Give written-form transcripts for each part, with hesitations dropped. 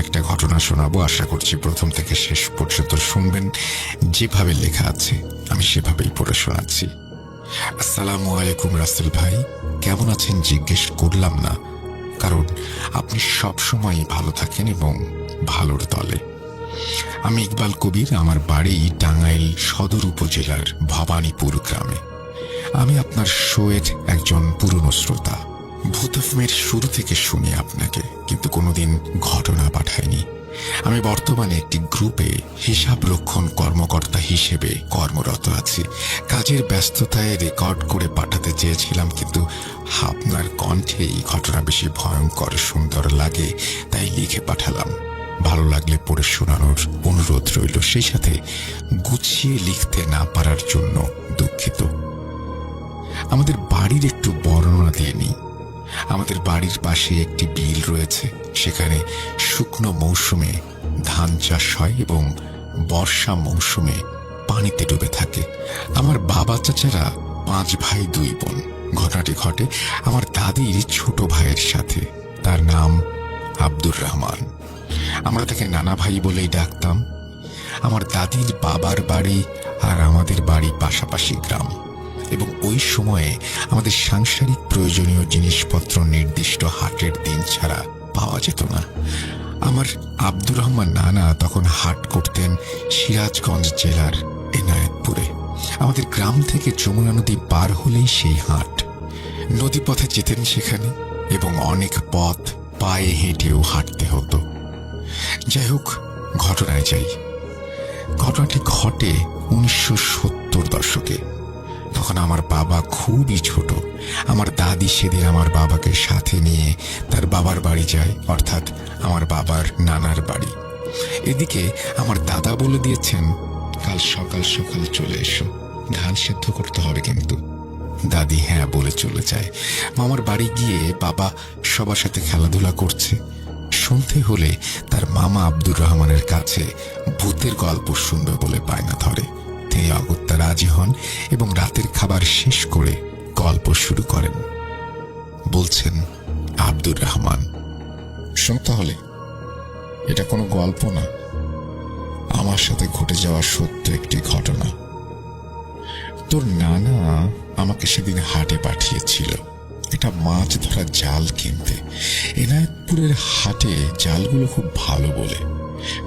একটা ঘটনা শোনাবো। আশা করছি প্রথম থেকে শেষ পর্যন্ত শুনবেন। যেভাবে লেখা আছে আমি সেভাবেই পড়ে শোনাচ্ছি। আসসালামু আলাইকুম রাসেল ভাই, কেমন আছেন জিজ্ঞেস করলাম না, কারণ আপনি সবসময় ভালো থাকেন এবং ভালোর দলে। আমি ইকবাল কবির, আমার বাড়ি টাঙ্গাইল সদর উপজেলার ভবানীপুর গ্রামে। আমি আপনার শোয়ের একজন পুরনো শ্রোতা। ভূতফমের শুরু থেকে শুনি আপনাকে, কিন্তু কোনোদিন ঘটনা পাঠাইনি। আমি বর্তমানে একটি গ্রুপে হিসাব রক্ষণ কর্মকর্তা হিসেবে কর্মরত আছি। কাজের ব্যস্ততায় রেকর্ড করে পাঠাতে চেয়েছিলাম, কিন্তু আপনার কণ্ঠে এই ঘটনা বেশি ভয়ঙ্কর সুন্দর লাগে, তাই লিখে পাঠালাম। ভালো লাগলে পড়ে শোনানোর অনুরোধ রইল। সেই সাথে গুছিয়ে লিখতে না পারার জন্য দুঃখিত। আমাদের বাড়ির একটু বর্ণনা দিয়ে নিই। আমাদের বাড়ির পাশে একটি বিল রয়েছে। সেখানে শুকনো মৌসুমে ধান চাষ হয় এবং বর্ষা মৌসুমে পানিতে ডুবে থাকে। আমার বাবা চাচারা 5 ভাই 2 বোন। ঘটনাটি ঘটে আমার দাদির ছোট ভাইয়ের সাথে। তার নাম আব্দুর রহমান। আমরা তাকে নানা ভাই বলেই ডাকতাম। আমার দাদির বাবার বাড়ি আর আমাদের বাড়ি পাশাপাশি গ্রাম, এবং ওই সময়ে আমাদের সাংসারিক প্রয়োজনীয় জিনিসপত্র নির্দিষ্ট হাটের দিন ছাড়া পাওয়া যেত না। আমার আব্দুর রহমান নানা তখন হাট করতেন সিরাজগঞ্জ জেলার এনায়েতপুরে। আমাদের গ্রাম থেকে যমুনা নদী পার হলেই সেই হাট। নদীপথে যেতেন সেখানে, এবং অনেক পথ পায়ে হেঁটেও হাঁটতে হতো। যাই হোক, ঘটনায় যাই। ঘটনাটি ঘটে 1970 দশকে। তখন আমার বাবা খুবই ছোট। আমার দাদি সেদিন আমার বাবাকে সাথে নিয়ে তার বাবার বাড়ি যায়, অর্থাৎ আমার বাবার নানার বাড়ি। এদিকে আমার দাদা বলে দিয়েছেন, কাল সকাল সকাল চলে এসো, ধান সেদ্ধ করতে হবে কিন্তু। দাদি হ্যাঁ বলে চলে যায়। মামার বাড়ি গিয়ে বাবা সবার সাথে খেলাধুলা করছে। সন্ধে হলে তার মামা আব্দুর রহমানের কাছে ভূতের গল্প শুনবে বলে বায়না ধরে। তিনি অগত্যা রাজি হন এবং রাতের খাবার শেষ করে গল্প শুরু করেন। বলছেন আব্দুর রহমান, শোন তাহলে, এটা কোনো গল্প না, আমার সাথে ঘটে যাওয়া সত্য একটি ঘটনা। তোর নানা আমাকে সেদিন হাটে পাঠিয়েছিল এটা মাছ ধরা জাল কিনতে। এনায়েতপুরের হাটে জালগুলো খুব ভালো বলে।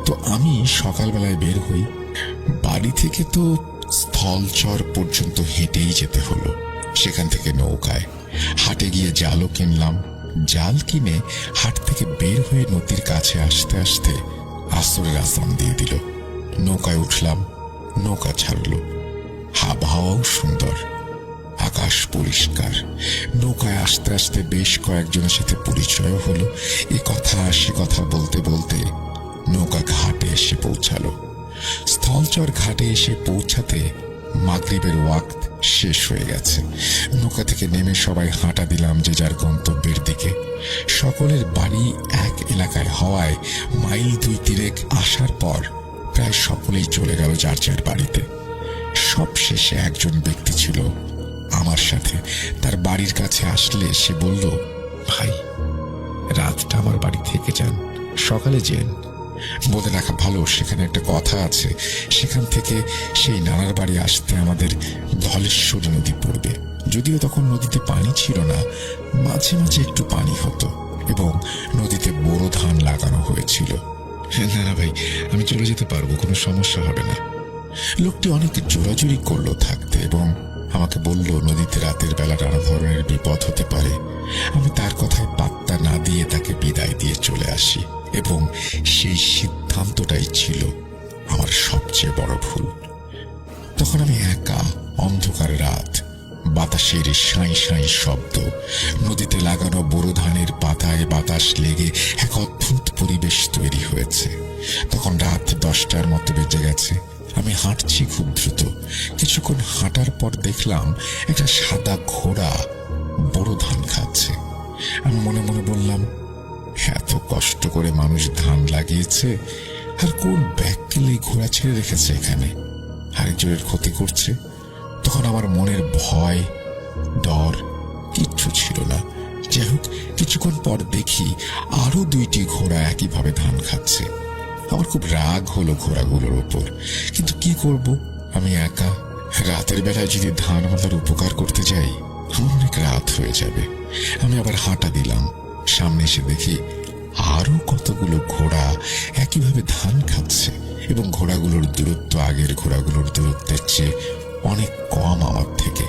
তো আমি সকালবেলায় বের হই। বাড়ি থেকে তো স্থলচর পর্যন্ত হেঁটেই যেতে হলো। সেখান থেকে নৌকায় হাটে গিয়ে জালও কিনলাম। জাল কিনে হাট থেকে বের হয়ে নদীর কাছে আসতে আসতে আসরের আজান দিয়ে দিল। নৌকায় উঠলাম, নৌকা ছাড়লো। আবহাওয়াও সুন্দর, আকাশ পরিষ্কার। নৌকায় আস্তে আস্তে বেশ কয়েকজনের সাথে পরিচয় হলো। এ কথা সে কথা বলতে বলতে নৌকা ঘাটে এসে পৌঁছালো। স্থলচর ঘাটে এসে পৌঁছাতে মাগরিবের ওয়াক্ত শেষ হয়ে গেছে। নৌকা থেকে নেমে সবাই হাঁটা দিলাম যে যার গন্তব্যের দিকে। সকলের বাড়ি এক এলাকায় হওয়ায় মাইল 2-3 আসার পর প্রায় সকলেই চলে গেল যার যার বাড়িতে। সব শেষে একজন ব্যক্তি ছিল আমার সাথে। তার বাড়ির কাছে আসলে সে বলল, ভাই, রাতটা আমার বাড়ি থেকে যান, সকালে যেন। বলে রাখা ভালো, সেখানে একটা কথা আছে, সেখান থেকে সেই নানার বাড়ি আসতে আমাদের ধলেশ্বরী নদী পড়বে। যদিও তখন নদীতে পানি ছিল না, মাঝে মাঝে একটু পানি হতো, এবং নদীতে বোরো ধান লাগানো হয়েছিল। না না ভাই, আমি চলে যেতে পারবো, কোনো সমস্যা হবে না। লোকটি অনেক জোরাজুরি করলো থাকতে, এবং আমাকে বলল নদীতে রাতের বেলা নানা ধরনের বিপদ হতে পারে। আমি তার কথায় পাত্তা না দিয়ে তাকে বিদায় দিয়ে চলে আসি, এবং সেই সিদ্ধান্তটাই ছিল আমার সবচেয়ে বড় ভুল। তখন আমি একা, অন্ধকার রাত, বাতাসের সাঁই সাঁই শব্দ, নদীতে লাগানো বোরো ধানের পাতায় বাতাস লেগে এক অদ্ভুত পরিবেশ তৈরি হয়েছে। তখন রাত 10টার মতো বেজে গেছে। আমি হাঁটছি খুব দ্রুত। কিছুক্ষণ হাঁটার পর দেখলাম একটা সাদা ঘোড়া বোরো ধান খাচ্ছে। আমি মনে মনে বললাম, এত কষ্ট করে মানুষ ধান লাগিয়েছে, আর কোন ব্যাককেলেই ঘোড়া ছেড়ে রেখেছে এখানে, আরেকজনের ক্ষতি করছে। তখন আমার মনের ভয়, ডর কিচ্ছু ছিল না। যাই হোক, কিছুক্ষণ পর দেখি আরো 2টি ঘোড়া একইভাবে ধান খাচ্ছে। আমার খুব রাগ হলো ঘোড়াগুলোর ওপর, কিন্তু কি করব, আমি একা। রাতের বেলায় যদি ধান বাঁধার উপকার করতে যাই, আমার অনেক রাত হয়ে যাবে। আমি আবার হাঁটা দিলাম। সামনে এসে দেখি আরো কতগুলো ঘোড়া একইভাবে ধান খাচ্ছে, এবং ঘোড়াগুলোর দূরত্ব আগের ঘোড়াগুলোর দূরত্বের চেয়ে অনেক কম আমার থেকে।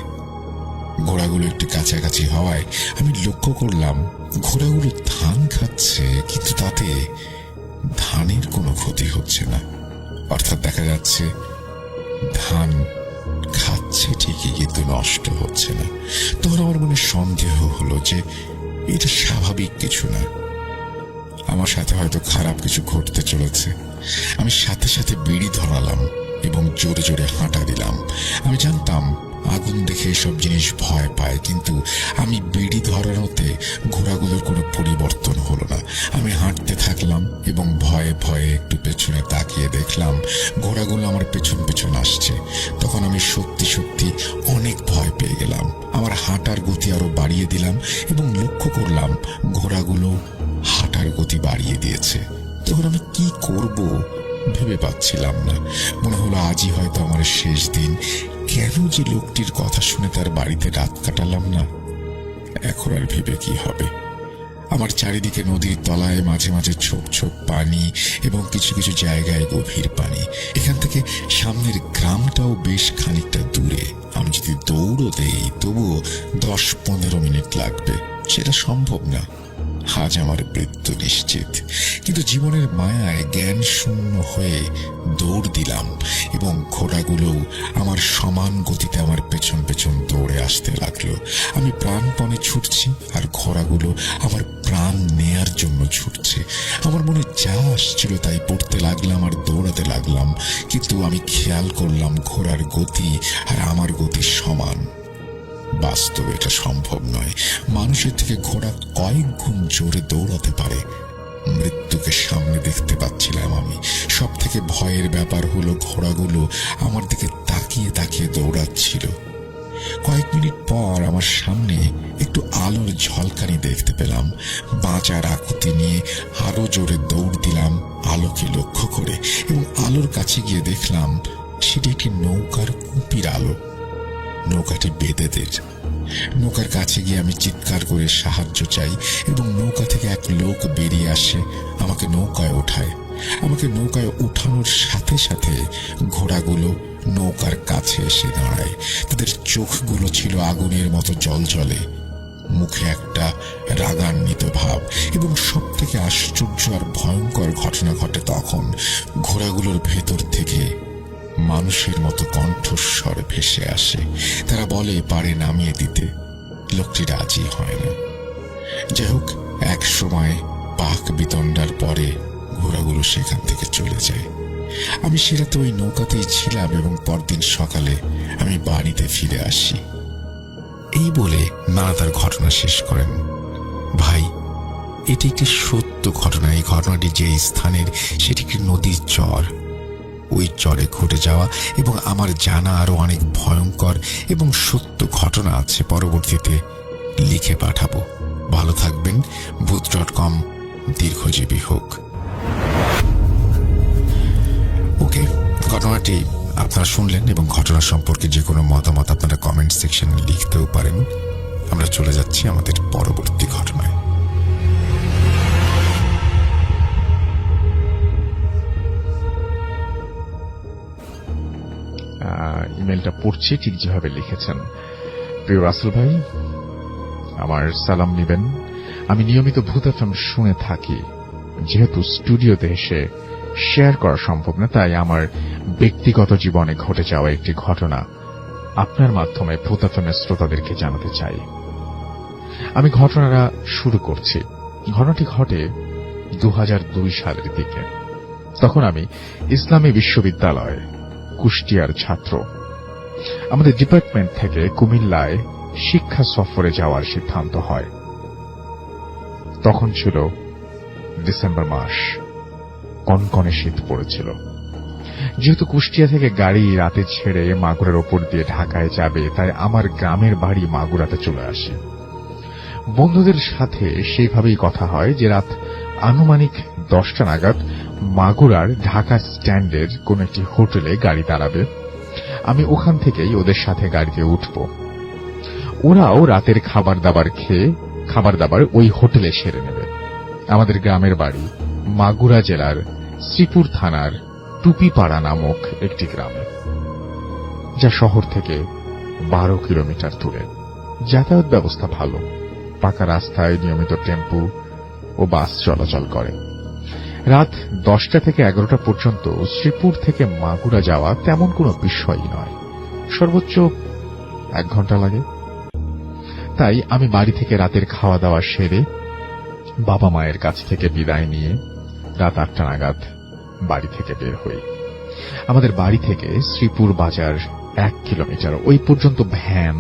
ঘোড়াগুলো একটু কাছাকাছি হওয়ায় আমি লক্ষ্য করলাম ঘোড়াগুলো ধান খাচ্ছে, কিন্তু তাতে ধানের কোনো ক্ষতি হচ্ছে না। অর্থাৎ দেখা যাচ্ছে ধান খাচ্ছে ঠিকই, কিন্তু নষ্ট হচ্ছে না। তখন আমার মনে সন্দেহ হলো যে এটা স্বাভাবিক কিছু না, আমার সাথে হয়তো খারাপ কিছু ঘটতে চলেছে। আমি সাথে সাথে বিড়ি ধরালাম এবং জোরে জোরে হাঁটা দিলাম। আমি জানতাম আগুন দেখে এসব জিনিস ভয় পায়, কিন্তু আমি বিড়ি ধরানোতে ঘোড়াগুলোর কোনো পরিবর্তন হলো না। আমি হাঁটতে থাকলাম এবং ভয়ে ভয়ে একটু পেছনে তাকিয়ে দেখলাম ঘোড়াগুলো আমার পেছন পেছন আসছে। তখন আমি সত্যি সত্যি অনেক ভয় পেয়ে গেলাম। আমার হাঁটার গতি আরো বাড়িয়ে দিলাম এবং লক্ষ্য করলাম ঘোড়াগুলো হাঁটার গতি বাড়িয়ে দিয়েছে। তখন আমি কি করব ভেবে পাচ্ছিলাম না। মনে হলো আজই হয়তো আমার শেষ দিন। কেন যে লোকটির কথা শুনে তার বাড়িতে রাত কাটালাম না। এখন আর ভেবে কি হবে। আমার চারিদিকে নদীর তলায় মাঝে মাঝে ছোপ ছোপ পানি এবং কিছু কিছু জায়গায় গভীর পানি। এখান থেকে সামনের গ্রামটাও বেশ খানিকটা দূরে। আমি যদি দৌড়ও দেই তবুও 10-15 মিনিট লাগবে। সেটা সম্ভব না। আজ আমার মৃত্যু নিশ্চিত। কিন্তু জীবনের মায়ায় জ্ঞান শূন্য হয়ে দৌড় দিলাম এবং ঘোড়াগুলোও আমার সমান গতিতে আমার পেছন পেছন দৌড়ে আসতে লাগলো। আমি প্রাণপণে ছুটছি আর ঘোড়াগুলো আমার প্রাণ নেয়ার জন্য ছুটছে। আমার মনে যা আসছিল তাই পড়তে লাগলাম আর দৌড়াতে লাগলাম, কিন্তু আমি খেয়াল করলাম ঘোড়ার গতি আর আমার গতি সমান। বাস্তবে এটা সম্ভব নয়। মানুষের থেকে ঘোড়া কয়েক গুণ জোরে দৌড়াতে পারে। মৃত্যুকে সামনে দেখতে পাচ্ছিলাম আমি। সব থেকে ভয়ের ব্যাপার হলো ঘোড়াগুলো আমার দিকে তাকিয়ে তাকিয়ে দৌড়াচ্ছিল। কয়েক মিনিট পর আমার সামনে একটু আলোর ঝলকানি দেখতে পেলাম। বাঁচার আকুতি নিয়ে আরো জোরে দৌড় দিলাম আলোকে লক্ষ্য করে, এবং আলোর কাছে গিয়ে দেখলাম সেটি একটি নৌকার কুপির আলো। নৌকাটি বেদেদের। নৌকার কাছে গিয়ে আমি চিৎকার করে সাহায্য চাই এবং নৌকা থেকে এক লোক বেরিয়ে আসে, আমাকে নৌকায় ওঠায়। আমাকে নৌকায় উঠানোর সাথে সাথে ঘোড়াগুলো নৌকার কাছে এসে দাঁড়ায়। তাদের চোখগুলো ছিল আগুনের মতো জ্বলজ্বলে, মুখে একটা রাগান্বিত ভাব। এবং সব থেকে আশ্চর্য আর ভয়ঙ্কর ঘটনা ঘটে তখন। ঘোড়াগুলোর ভেতর থেকে মানুষের মতো কণ্ঠস্বর ভেসে আসে। তারা বলে পারে নামিয়ে দিতে। লোকটি রাজি হয় না। যাই হোক, এক সময় পাক বিতণ্ডার পরে ঘোড়াগুলো সেখান থেকে চলে যায়। আমি সে রাতে ওই নৌকাতেই ছিলাম এবং পরদিন সকালে আমি বাড়িতে ফিরে আসি। এই বলে নানা তার ঘটনা শেষ করেন। ভাই, এটি একটি সত্য ঘটনা। এই ঘটনাটি যে স্থানের সেটি একটি নদীর চর। ওই চরে ঘটে যাওয়া এবং আমার জানা আরো অনেক ভয়ঙ্কর এবং সত্য ঘটনা আছে, পরবর্তীতে লিখে পাঠাবো। ভালো থাকবেন। ভূত.com দীর্ঘজীবী হোক। ওকে, ঘটনাটি আপনারা শুনলেন এবং ঘটনা সম্পর্কে যে কোনো মতামত আপনারা কমেন্ট সেকশনে লিখতেও পারেন। আমরা চলে যাচ্ছি আমাদের পরবর্তী ঘটনায়। ইমেলটা পড়ছি ঠিক যেভাবে লিখেছেন। প্রিয় রাসেল ভাই, আমার সালাম নিবেন। আমি নিয়মিত ভূত এফএম শুনে থাকি। যেহেতু স্টুডিওতে এসে শেয়ার করা সম্ভব না, তাই আমার ব্যক্তিগত জীবনে ঘটে যাওয়া একটি ঘটনা আপনার মাধ্যমে ভূত এফএম এর শ্রোতাদেরকে জানাতে চাই। আমি ঘটনাটা শুরু করছি। ঘটনাটি ঘটে 2002 সালের দিকে। তখন আমি ইসলামী বিশ্ববিদ্যালয়ে কুষ্টিয়ার ছাত্র। আমাদের ডিপার্টমেন্ট থেকে কুমিল্লায় শিক্ষা সফরে যাওয়ার সিদ্ধান্ত হয়। তখন ছিল ডিসেম্বর মাস, কনকনে শীত পড়েছিল। যেহেতু কুষ্টিয়া থেকে গাড়ি রাতে ছেড়ে মাগুরার ওপর দিয়ে ঢাকায় যাবে, তাই আমার গ্রামের বাড়ি মাগুরাতে চলে আসে। বন্ধুদের সাথে সেইভাবেই কথা হয় যে রাত আনুমানিক 10টা নাগাদ মাগুরার ঢাকা স্ট্যান্ডের কোন একটি হোটেলে গাড়ি দাঁড়াবে। আমি ওখান থেকেই ওদের সাথে গাড়িতে উঠব। ওরাও রাতের খাবার দাবার ওই হোটেলে সেরে নেবে। আমাদের গ্রামের বাড়ি মাগুরা জেলার শ্রীপুর থানার টুপিপাড়া নামক একটি গ্রামে, যা শহর থেকে 12 কিলোমিটার দূরে। যাতায়াত ব্যবস্থা ভালো, পাকা রাস্তায় নিয়মিত টেম্পু ও বাস চলাচল করে। রাত 10টা থেকে 11টা পর্যন্ত শ্রীপুর থেকে মাগুরা যাওয়া তেমন কোনো বিষয়ই নয়, সর্বোচ্চ 1 ঘন্টা লাগে। তাই আমি বাড়ি থেকে রাতের খাওয়া দাওয়া সেরে বাবা মায়ের কাছ থেকে বিদায় নিয়ে রাত 8টা নাগাদ বাড়ি থেকে বের হই। আমাদের বাড়ি থেকে শ্রীপুর বাজার 1 কিলোমিটার, ওই পর্যন্ত ভ্যান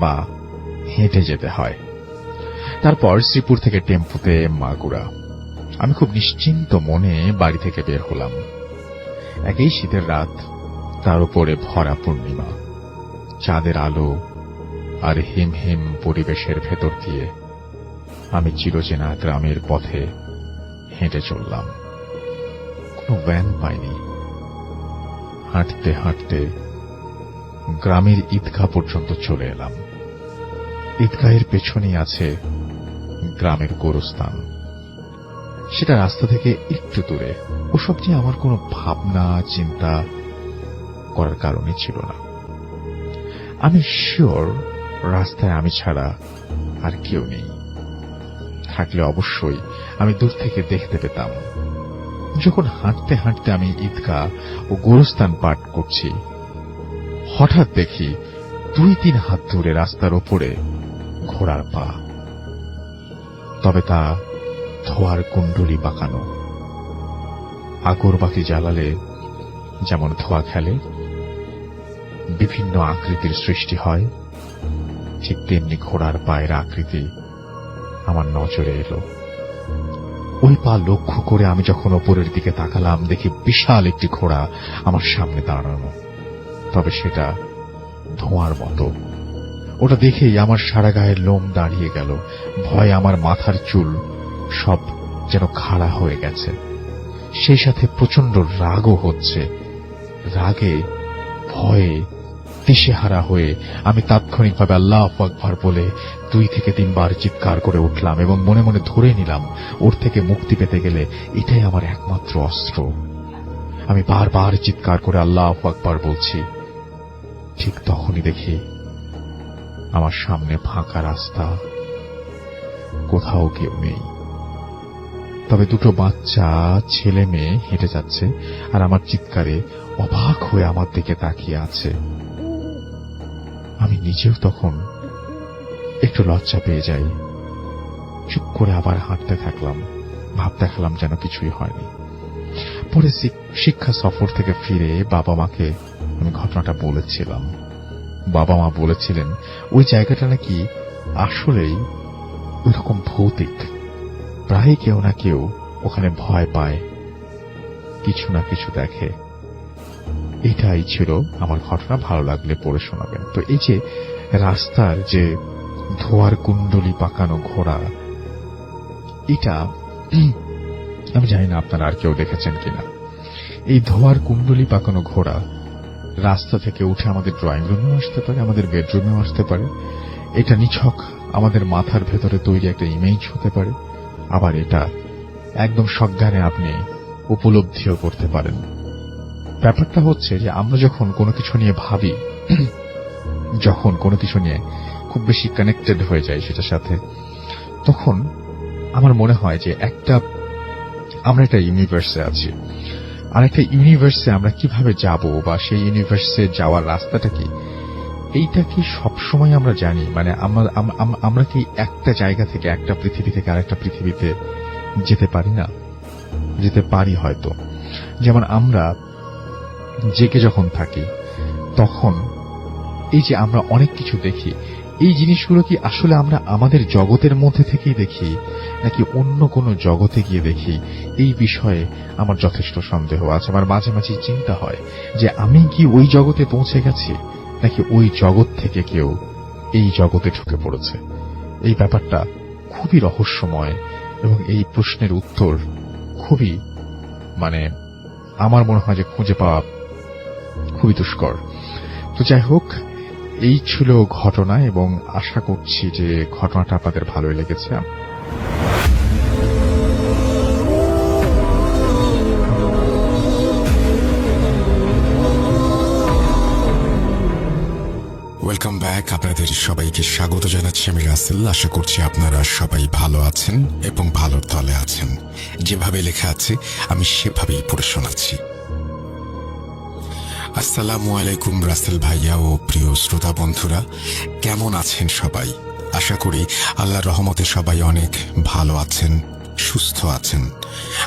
বা হেঁটে যেতে হয়। তারপর শ্রীপুর থেকে টেম্পুতে মাগুরা। আমি খুব নিশ্চিন্ত মনে বাড়ি থেকে বের হলাম। একই শীতের রাত, তার উপরে ভরা পূর্ণিমা, চাঁদের আলো আর হিম হিম পরিবেশের ভেতর দিয়ে আমি চিরচেনা গ্রামের পথে হেঁটে চললাম। কোনো ভ্যান পাইনি। হাঁটতে হাঁটতে গ্রামের ঈদগাহ পর্যন্ত চলে এলাম। ঈদগাহের পেছনেই আছে গ্রামের গোরস্থান। সেটা রাস্তা থেকে একটু দূরে। ওসব নিয়ে আমার কোনো ভাবনা চিন্তা করার কারণই ছিল না। আমি শিওর রাস্তায় আমি ছাড়া আর কেউ নেই। থাকলে অবশ্যই আমি দূর থেকে দেখতে পেতাম। যখন হাঁটতে হাঁটতে আমি ঈদগাহ ও গোরস্থান পার করছি, হঠাৎ দেখি 2-3 হাত দূরে রাস্তার ওপরে ঘোড়ার পা, তবে তা ধোয়ার কুণ্ডলি বাঁকানো। আগরবাতি জ্বালালে যেমন ধোয়া খেলে, বিভিন্ন আকৃতির সৃষ্টি হয়, ঠিক তেমনি ঘোড়ার পায়ের আকৃতি আমার নজরে এলো। ওই পা লক্ষ্য করে আমি যখন ওপরের দিকে তাকালাম, দেখি বিশাল একটি ঘোড়া আমার সামনে দাঁড়ানো, তবে সেটা ধোঁয়ার মতো। ওটা দেখেই আমার সারা গায়ের লোম দাঁড়িয়ে গেল। ভয়ে আমার মাথার চুল সব যেন খাড়া হয়ে গেছে। সেই সাথে প্রচন্ড রাগও হচ্ছে। রাগে ভয়ে দিশেহারা হয়ে আমি তাৎক্ষণিকভাবে আল্লাহু আকবার বলে 2 থেকে 3 বার চিৎকার করে উঠলাম এবং মনে মনে ধরে নিলাম ওর থেকে মুক্তি পেতে গেলে এটাই আমার একমাত্র অস্ত্র। আমি বারবার চিৎকার করে আল্লাহু আকবার বলছি। ঠিক তখনই দেখি আমার সামনে ফাঁকা রাস্তা, কোথাও কেউ নেই, তবে 2 বাচ্চা ছেলে মেয়ে হেঁটে যাচ্ছে আর আমার চিৎকারে অবাক হয়ে আমার দিকে তাকিয়ে আছে। আমি নিজেও তখন একটু লজ্জা পেয়ে যাই। চুপ করে আবার হাঁটতে থাকলাম, ভাব দেখালাম যেন কিছুই হয়নি। পরে শিক্ষা সফর থেকে ফিরে বাবা মাকে আমি ঘটনাটা বলেছিলাম। বাবা মা বলেছিলেন ওই জায়গাটা নাকি আসলেই ওইরকম ভৌতিক, প্রায় কেউ না কেউ ওখানে ভয় পায়, কিছু না কিছু দেখে। এটাই ছিল আমার ঘটনা। ভালো লাগলে পড়ে শোনাবেন। তো এই যে রাস্তার যে ধোয়ার কুণ্ডলি পাকানো ঘোড়া, এটা আমি জানি না আপনারা আর কেউ দেখেছেন কিনা। এই ধোয়ার কুণ্ডলি পাকানো ঘোড়া রাস্তা থেকে উঠে আমাদের ড্রয়িং রুমেও আসতে পারে, আমাদের বেডরুমেও আসতে পারে। এটা নিছক আমাদের মাথার ভেতরে তৈরি একটা ইমেজ হতে পারে, আবার এটা একদম সজ্ঞানে আপনি উপলব্ধিও করতে পারেন। ব্যাপারটা হচ্ছে যে আমরা যখন কোনো কিছু নিয়ে ভাবি, যখন কোনো কিছু নিয়ে খুব বেশি কানেক্টেড হয়ে যায় সেটার সাথে, তখন আমার মনে হয় যে আমরা একটা ইউনিভার্সে আছি, আর একটা ইউনিভার্সে আমরা কিভাবে যাব বা সেই ইউনিভার্সে যাওয়ার রাস্তাটা কি, এইটা কি সবসময় আমরা জানি? মানে আমরা কি একটা জায়গা থেকে, একটা পৃথিবী থেকে আরেকটা পৃথিবীতে যেতে পারি না? যেতে পারি হয়তো। যেমন আমরা জেগে যখন থাকি তখন এই যে আমরা অনেক কিছু দেখি, এই জিনিসগুলো কি আসলে আমরা আমাদের জগতের মধ্যে থেকেই দেখি নাকি অন্য কোনো জগতে গিয়ে দেখি? এই বিষয়ে আমার যথেষ্ট সন্দেহ আছে। আমার মাঝে মাঝে চিন্তা হয় যে আমি কি ওই জগতে পৌঁছে গেছি নাকি ওই জগৎ থেকে কেউ এই জগতে ঢুকে পড়েছে। এই ব্যাপারটা খুবই রহস্যময় এবং এই প্রশ্নের উত্তর খুবই আমার মনে হয় যে খুঁজে পাওয়া খুবই দুষ্কর। তো যাই হোক, এই ছিল ঘটনা এবং আশা করছি যে ঘটনাটা আপনাদের ভালোই লেগেছে। Welcome back. আপনাদের সবাইকে স্বাগত জানাচ্ছি আমি রাসেল। আশা করছি আপনারা সবাই ভালো আছেন এবং ভালোর তলে আছেন। যেভাবে লেখা আছে আমি সেভাবেই পড়ে শোনাচ্ছি। আসসালামু আলাইকুম রাসেল ভাইয়া ও প্রিয় শ্রোতা বন্ধুরা, কেমন আছেন সবাই? আশা করি আল্লাহর রহমতে সবাই অনেক ভালো আছেন, সুস্থ আছেন।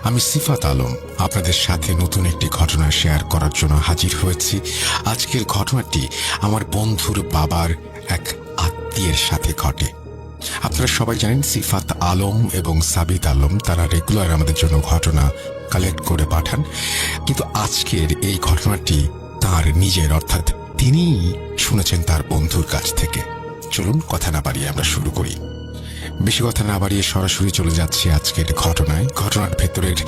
আমি সিফাত আলম আপনাদের সাথে নতুন একটি ঘটনা শেয়ার করার জন্য হাজির হয়েছি। আজকের ঘটনাটি আমার বন্ধুর বাবার এক আত্মীয়ের সাথে ঘটে। আপনারা সবাই জানেন সিফাত আলম এবং সাবিত আলম তারা রেগুলার আমাদের জন্য ঘটনা কালেক্ট করে পাঠান, কিন্তু আজকের এই ঘটনাটি তার নিজের, অর্থাৎ তিনি শুনেছেন তার বন্ধুর কাছ থেকে। চলুন কথা না বাড়িয়ে আমরা শুরু করি। বেশি কথা না বাড়িয়ে সরাসরি চলে যাচ্ছি আজকের ঘটনায়। ঘটনার ভেতরের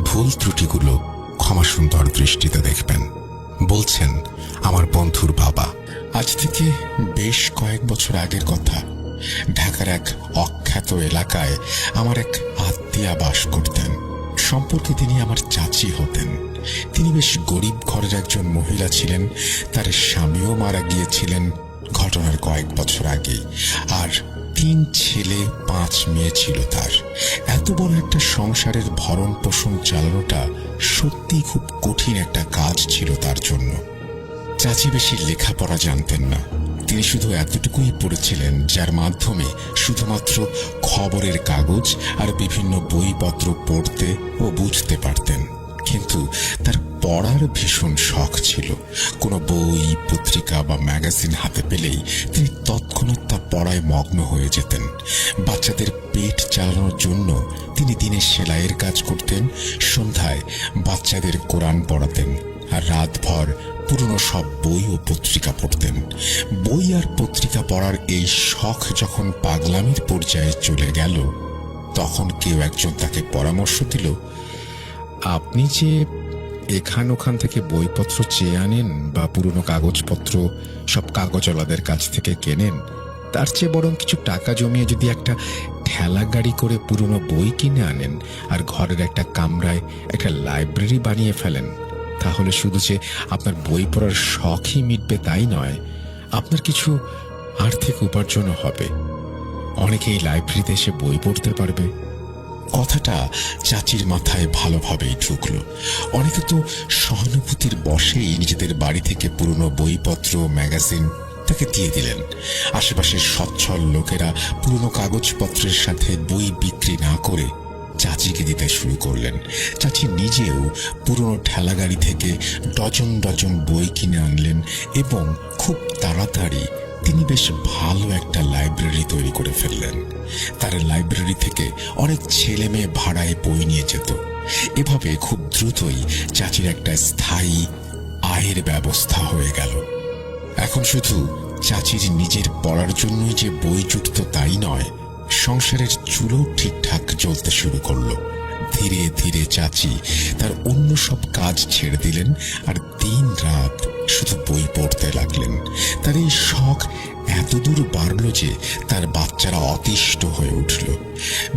ভুল ত্রুটিগুলো ক্ষমা সুন্দর দৃষ্টিতে দেখবেন। বলছেন আমার বন্ধুর বাবা। আজ থেকে বেশ কয়েক বছর আগের কথা। ঢাকার এক অখ্যাত এলাকায় আমার এক আত্মীয়া বাস করতেন। সম্পর্কে তিনি আমার চাচি হতেন। তিনি বেশ গরিব ঘরের একজন মহিলা ছিলেন। তার স্বামীও মারা গিয়েছিলেন ঘটনার কয়েক বছর আগেই, আর 3 ছেলে 5 মেয়ে ছিল তার। এত বড় একটা সংসারের ভরণ পোষণ চালানোটা সত্যি খুব কঠিন একটা কাজ ছিল তার জন্য। চাচি বেশি লেখাপড়া জানতেন না। তিনি শুধু এতটুকুই পড়েছিলেন যার মাধ্যমে শুধুমাত্র খবরের কাগজ আর বিভিন্ন বইপত্র পড়তে ও বুঝতে পারতেন। কিন্তু তার পড়ার ভীষণ শখ ছিল। কোনো বই, পত্রিকা বা ম্যাগাজিন হাতে পেলেই তিনি তৎক্ষণাৎ তা পড়ায় মগ্ন হয়ে যেতেন। বাচ্চাদের পেট চালানোর জন্য তিনি দিনে সেলাইয়ের কাজ করতেন, সন্ধ্যায় বাচ্চাদের কোরআন পড়াতেন, আর রাতভর পুরনো সব বই ও পত্রিকা পড়তেন। বই আর পত্রিকা পড়ার এই শখ যখন পাগলামির পর্যায়ে চলে গেল, তখন কেউ একজন তাকে পরামর্শ দিল, আপনি যে এখান ওখান থেকে বইপত্র চেয়ে আনেন বা পুরনো কাগজপত্র সব কাগজওয়ালাদের কাছ থেকে কেনেন, তার চেয়ে বরং কিছু টাকা জমিয়ে যদি একটা ঠেলা গাড়ি করে পুরনো বই কিনে আনেন আর ঘরের একটা কামরায় একটা লাইব্রেরি বানিয়ে ফেলেন, তাহলে শুধু যে আপনার বই পড়ার শখই মিটবে তাই নয়, আপনার কিছু আর্থিক উপার্জনও হবে। অনেকেই লাইব্রেরিতে এসে বই পড়তে পারবে। কথাটা চাচির মাথায় ভালোভাবেই ঢুকলো। অনেকে তো সহানুভূতির বশেই নিজেদের বাড়ি থেকে পুরনো বইপত্র, ম্যাগাজিন তাকে দিয়ে দিলেন। আশেপাশের সচ্ছল লোকেরা পুরনো কাগজপত্রের সাথে বই বিক্রি না করে চাচিকে দিতে শুরু করলেন। চাচি নিজেও পুরনো ঠেলাগাড়ি থেকে ডজন ডজন বই কিনে আনলেন এবং খুব তাড়াতাড়ি তিনি বেশ ভালো একটা লাইব্রেরি তৈরি করে ফেললেন। তার লাইব্রেরি থেকে অনেক ছেলে মেয়ে ভাড়ায় বই নিয়ে যেত। এভাবে খুব দ্রুতই চাচির একটা স্থায়ী আয়ের ব্যবস্থা হয়ে গেল। এখন শুধু চাচির নিজের পড়ার জন্যই যে বই জুটত তাই নয়, সংসারের চুলও ঠিকঠাক চলতে শুরু করলো। ধীরে ধীরে চাচি তার অন্য সব কাজ ছেড়ে দিলেন আর দিন রাত শুধু বই পড়তে লাগলেন। তার এই শখ এতদূর বাড়ল যে তার বাচ্চারা অতিষ্ঠ হয়ে উঠল।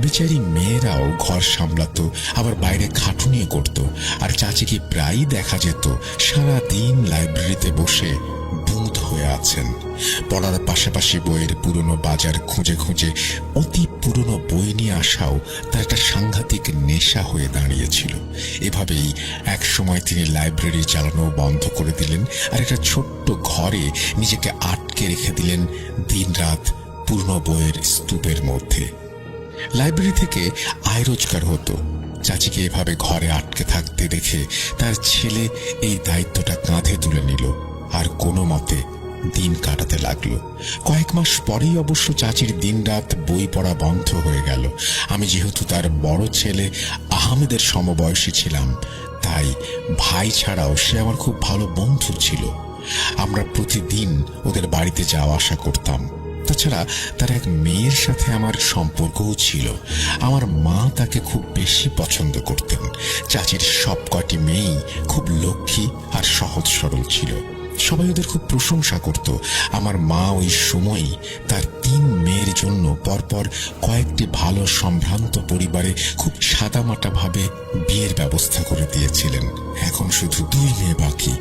বেচারি মেয়েরাও ঘর সামলাতো, আবার বাইরে খাটুনিও করত, আর চাচিকে প্রায়ই দেখা যেত সারা দিন লাইব্রেরিতে বসে বুঁদ হয়ে আছেন। পড়ার পাশাপাশি বইয়ের পুরনো বাজার খুঁজে খুঁজে অতি পুরনো বই নিয়ে আসাও তার একটা সাংঘাতিক নেশা হয়ে দাঁড়িয়েছিল। এভাবেই এক সময় তিনি লাইব্রেরি চালানো বন্ধ করে দিলেন আর একটা ছোট্ট ঘরে নিজেকে আটকে রেখে দিলেন দিনরাত পুরনো বইয়ের স্তূপের মধ্যে। লাইব্রেরি থেকে আয় রোজগার হতো। চাচিকে এভাবে ঘরে আটকে থাকতে দেখে তার ছেলে এই দায়িত্বটা কাঁধে তুলে নিল আর কোনো মতে দিন কাটাতে লাগলো। কয়েক মাস পরেই অবশ্য চাচির দিনরাত বই পড়া বন্ধ হয়ে গেল। আমি যেহেতু তার বড় ছেলে আহমেদের সমবয়সী ছিলাম, তাই ভাই ছাড়াও সে আমার খুব ভালো বন্ধু ছিল। আমরা প্রতিদিন ওদের বাড়িতে যাওয়া আসা করতাম। তাছাড়া তার এক মেয়ের সাথে আমার সম্পর্কও ছিল। আমার মা তাকে খুব বেশি পছন্দ করতেন। চাচির সব কটি মেয়েই খুব লক্ষ্মী আর সহজ সরল ছিল। সবাই ওদের খুব প্রশংসা করত। আমার মা ওই সময়ই তার 3 মেয়ের জন্য পরপর কয়েকটি ভালো সম্ভ্রান্ত পরিবারে খুব সাদামাটা ভাবে বিয়ের ব্যবস্থা করে দিয়েছিলেন। এখন শুধু 2 মেয়ে বাকি,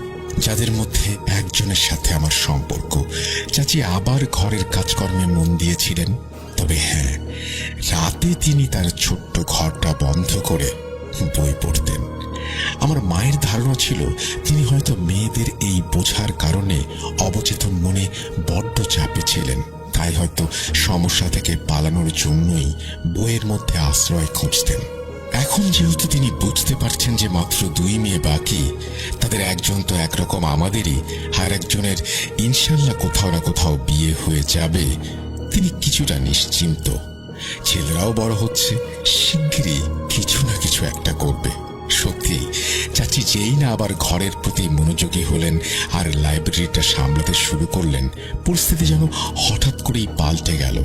যাদের মধ্যে একজনের সাথে আমার সম্পর্ক। চাচি আবার ঘরের কাজকর্মে মন দিয়েছিলেন। তবে হ্যাঁ, রাতে তিনি তার ছোট্ট ঘরটা বন্ধ করে বই পড়তেন। আমার মায়ের ধারণা ছিল তিনি হয়তো মেয়েদের এই বোঝার কারণে অবচেতন মনে বড্ড চাপে ছিলেন, তাই হয়তো সমস্যা থেকে পালানোর জন্যই বইয়ের মধ্যে আশ্রয় খুঁজতেন। এখন যেহেতু তিনি বুঝতে পারছেন যে মাত্র 2 মেয়ে বাকি, তাদের একজন তো একরকম আমাদেরই, আর একজনের ইনশাল্লাহ কোথাও না কোথাও বিয়ে হয়ে যাবে, তিনি কিছুটা নিশ্চিন্ত। ছেলেরাও বড় হচ্ছে, শিগগিরই কিছু না কিছু একটা করবে। সত্যি চাচি যেই না আবার ঘরের প্রতি মনোযোগী হলেন আর লাইব্রেরিটা সামলাতে শুরু করলেন, পরিস্থিতি যেন হঠাৎ করেই পাল্টে গেল।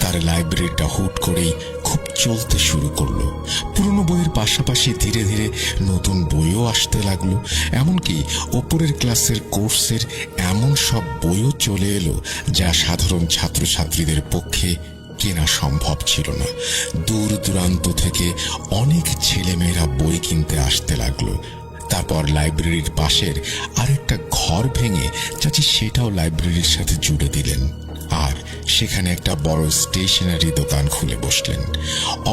তার লাইব্রেরিটা হুট করেই খুব চলতে শুরু করলো। পুরনো বইয়ের পাশাপাশি ধীরে ধীরে নতুন বইও আসতে লাগলো। এমনকি ওপরের ক্লাসের কোর্সের এমন সব বইও চলে এলো যা সাধারণ ছাত্রছাত্রীদের পক্ষে কেনা সম্ভব ছিল না। দূর দূরান্ত থেকে অনেক ছেলেমেয়েরা বই কিনতে আসতে লাগলো। তারপর লাইব্রেরির পাশের আরেকটা ঘর ভেঙে চাচি সেটাও লাইব্রেরির সাথে জুড়ে দিলেন, আর সেখানে একটা বড় স্টেশনারি দোকান খুলে বসলেন।